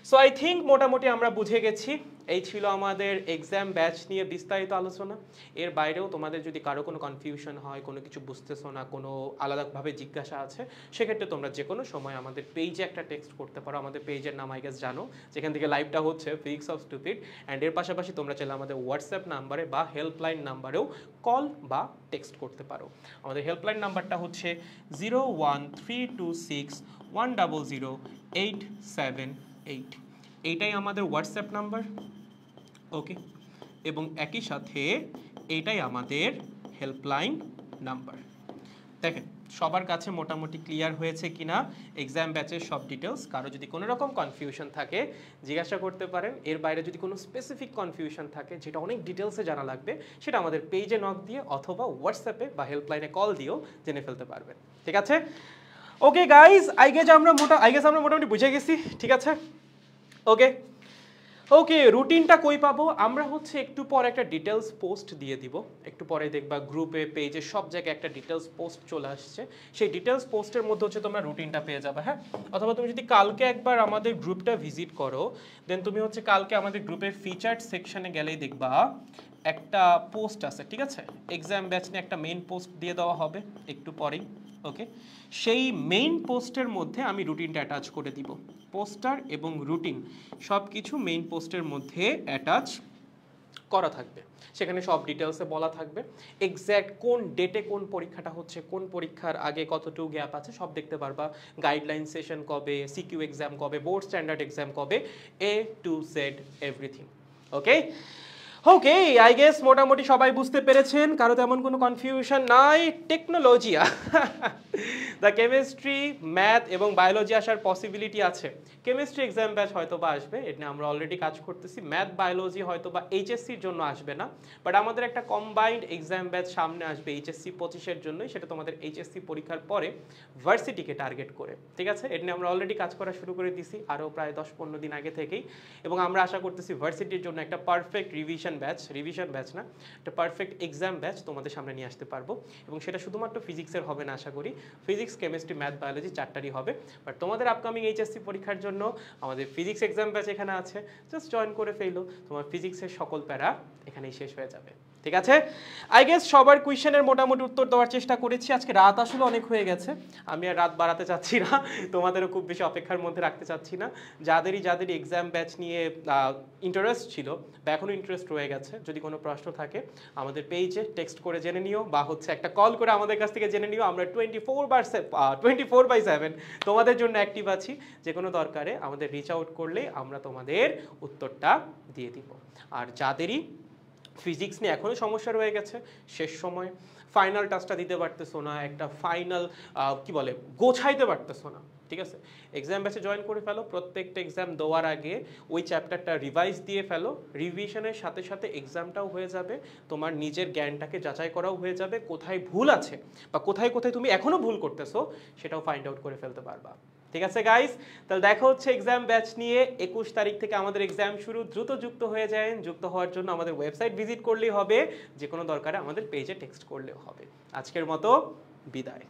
Speaker 1: সো আই থিঙ্ক মোটামুটি আমরা বুঝে গেছি। এই ছিল আমাদের এক্সাম ব্যাচ নিয়ে বিস্তারিত আলোচনা। এর বাইরেও তোমাদের যদি কারো কোনো কনফিউশন হয়, কোনো কিছু বুঝতেছো না, কোনো আলাদাভাবে জিজ্ঞাসা আছে, সেক্ষেত্রে তোমরা যে কোনো সময় আমাদের পেজে একটা টেক্সট করতে পারো। আমাদের পেজের নাম আই গেস জানো, যেখান থেকে লাইভটা হচ্ছে ফিজিক্স অফ স্টুপিড। অ্যান্ড এর পাশাপাশি তোমরা চাইলে আমাদের হোয়াটসঅ্যাপ নাম্বারে বা হেল্পলাইন নাম্বারেও কল বা টেক্সট করতে পারো। আমাদের হেল্পলাইন নাম্বারটা হচ্ছে 01326100878। এইটাই আমাদের হোয়াটসঅ্যাপ নাম্বার, ওকে? এবং একই সাথে এইটাই আমাদের হেল্পলাইন নাম্বার। দেখেন সবার কাছে মোটামুটি ক্লিয়ার হয়েছে কিনা এক্সাম ব্যাচের সব ডিটেলস। কারো যদি কোনো রকম কনফিউশন থাকে জিজ্ঞাসা করতে পারেন। এর বাইরে যদি কোনো স্পেসিফিক কনফিউশন থাকে যেটা অনেক ডিটেলসে জানা লাগবে, সেটা আমাদের পেজে নক দিয়ে অথবা হোয়াটসঅ্যাপে বা হেল্পলাইনে কল দিয়েও জেনে ফেলতে পারবেন। ঠিক আছে? ওকে গাইজ, আই গেস আমরা মোটামুটি বুঝে গেছি। ঠিক আছে? ওকে ওকে, রুটিনটা কই পাবো আমরা? হচ্ছে একটু পর একটা ডিটেলস পোস্ট দিয়ে দিব। একটু পরে দেখবা গ্রুপে, পেজে, সব জায়গায় একটা ডিটেলস পোস্ট চলে আসছে। সেই ডিটেলস পোস্টের মধ্যে হচ্ছে তোমরা রুটিনটা পেয়ে যাবে। হ্যাঁ, অথবা তুমি যদি কালকে একবার আমাদের গ্রুপটা ভিজিট করো, দেন তুমি হচ্ছে কালকে আমাদের গ্রুপের ফিচার্ড সেকশনে গেলেই দেখবা একটা পোস্ট আছে। ঠিক আছে? এক্সাম ব্যাচ নিয়ে একটা মেইন পোস্ট দিয়ে দেওয়া হবে একটু পরেই। ওকে, সেই মেইন পোস্টের মধ্যে আমি রুটিনটা অ্যাটাচ করে দিব। পোস্টার এবং রুটিন সব কিছু মেইন পোস্টের মধ্যে অ্যাটাচ করা থাকবে। সেখানে সব ডিটেলসে বলা থাকবে এক্স্যাক্ট কোন ডেটে কোন পরীক্ষাটা হচ্ছে, কোন পরীক্ষার আগে কতটুকু গ্যাপ আছে, সব দেখতে পারবা। গাইডলাইন সেশন কবে, সিকিউ এক্সাম কবে, বোর্ড স্ট্যান্ডার্ড এক্সাম কবে, A to Z everything. Okay okay, I guess মোটামুটি সবাই বুঝতে পেরেছেন, কারো তেমন কোনো কনফিউশন নাই। টেকনোলজিয়া দ্য কেমিস্ট্রি, ম্যাথ এবং বায়োলজি আসার পসিবিলিটি আছে। কেমিস্ট্রি এক্সাম ব্যাচ হয়তো বা আসবে, এটা নিয়ে আমরা অলরেডি কাজ করতেছি। ম্যাথ বায়োলজি হয়তো বা এইচএসসির জন্য আসবে না, বাট আমাদের একটা কম্বাইন্ড এক্সাম ব্যাচ সামনে আসবে এইচএসসি 25-এর জন্যই। সেটা তোমাদের এইচএসসি পরীক্ষার পরে ভার্সিটিকে টার্গেট করে। ঠিক আছে? এটা নিয়ে আমরা অলরেডি কাজ করা শুরু করে দিছি আরও প্রায় 10-15 দিন আগে থেকেই, এবং আমরা আশা করতেছি ভার্সিটির জন্য একটা পারফেক্ট রিভিশন ব্যাচ না, একটা পারফেক্ট এক্সাম ব্যাচ তোমাদের সামনে নিয়ে আসতে পারবো। এবং সেটা শুধুমাত্র ফিজিক্সের হবে না আশা করি, ফিজিক্স, কেমিস্ট্রি, ম্যাথ, বায়োলজি চারটারই হবে। বাট তোমাদের আপকামিং এইচএসসি পরীক্ষার জন্য আমাদের ফিজিক্স এক্সাম ব্যাচ এখানে আছে, জাস্ট জয়েন করে ফেলো, তোমার ফিজিক্সের সকল প্যারা এখানেই শেষ হয়ে যাবে। ঠিক আছে? আই গেস সবার কোয়েশ্চেনের মোটামুটি উত্তর দেওয়ার চেষ্টা করেছি। আজকে রাত আসলে অনেক হয়ে গেছে, আমি আর রাত বাড়াতে চাচ্ছি না, তোমাদেরও খুব বেশি অপেক্ষার মধ্যে রাখতে চাচ্ছি না। যাদেরই এক্সাম ব্যাচ নিয়ে ইন্টারেস্ট ছিল বা এখনও ইন্টারেস্ট রয়ে গেছে, যদি কোনো প্রশ্ন থাকে আমাদের পেজে টেক্সট করে জেনে নিও, বা হচ্ছে একটা কল করে আমাদের কাছ থেকে জেনে নিও। আমরা 24/7 তোমাদের জন্য অ্যাক্টিভ আছি। যে কোনো দরকারে আমাদের রিচ আউট করলে আমরা তোমাদের উত্তরটা দিয়ে দিব। আর যাদেরই ফিজিক্স নিয়ে এখনও সমস্যা রয়ে গেছে, শেষ সময় ফাইনাল টাচটা দিতে পারতেছো না, একটা ফাইনাল গোছাইতে পারতেছো না, ঠিক আছে, এক্সাম ব্যাচে জয়েন করে ফেলো। প্রত্যেকটা এক্সাম দেওয়ার আগে ওই চ্যাপ্টারটা রিভাইজ দিয়ে ফেলো। রিভিশনের সাথে সাথে এক্সামটাও হয়ে যাবে, তোমার নিজের জ্ঞানটাকে যাচাই করাও হয়ে যাবে। কোথায় ভুল আছে বা কোথায় তুমি এখনও ভুল করতেছো সেটাও ফাইন্ড আউট করে ফেলতে পারবা। ঠিক আছে গাইস, তাহলে দেখা হচ্ছে এক্সাম ব্যাচ নিয়ে। 21 তারিখ থেকে আমাদের এক্সাম শুরু। দ্রুত যুক্ত হয়ে যায়। যুক্ত হওয়ার জন্য আমাদের ওয়েবসাইট ভিজিট করলেই হবে, যে কোনো দরকারে আমাদের পেজে টেক্সট করলেও হবে। আজকের মতো বিদায়।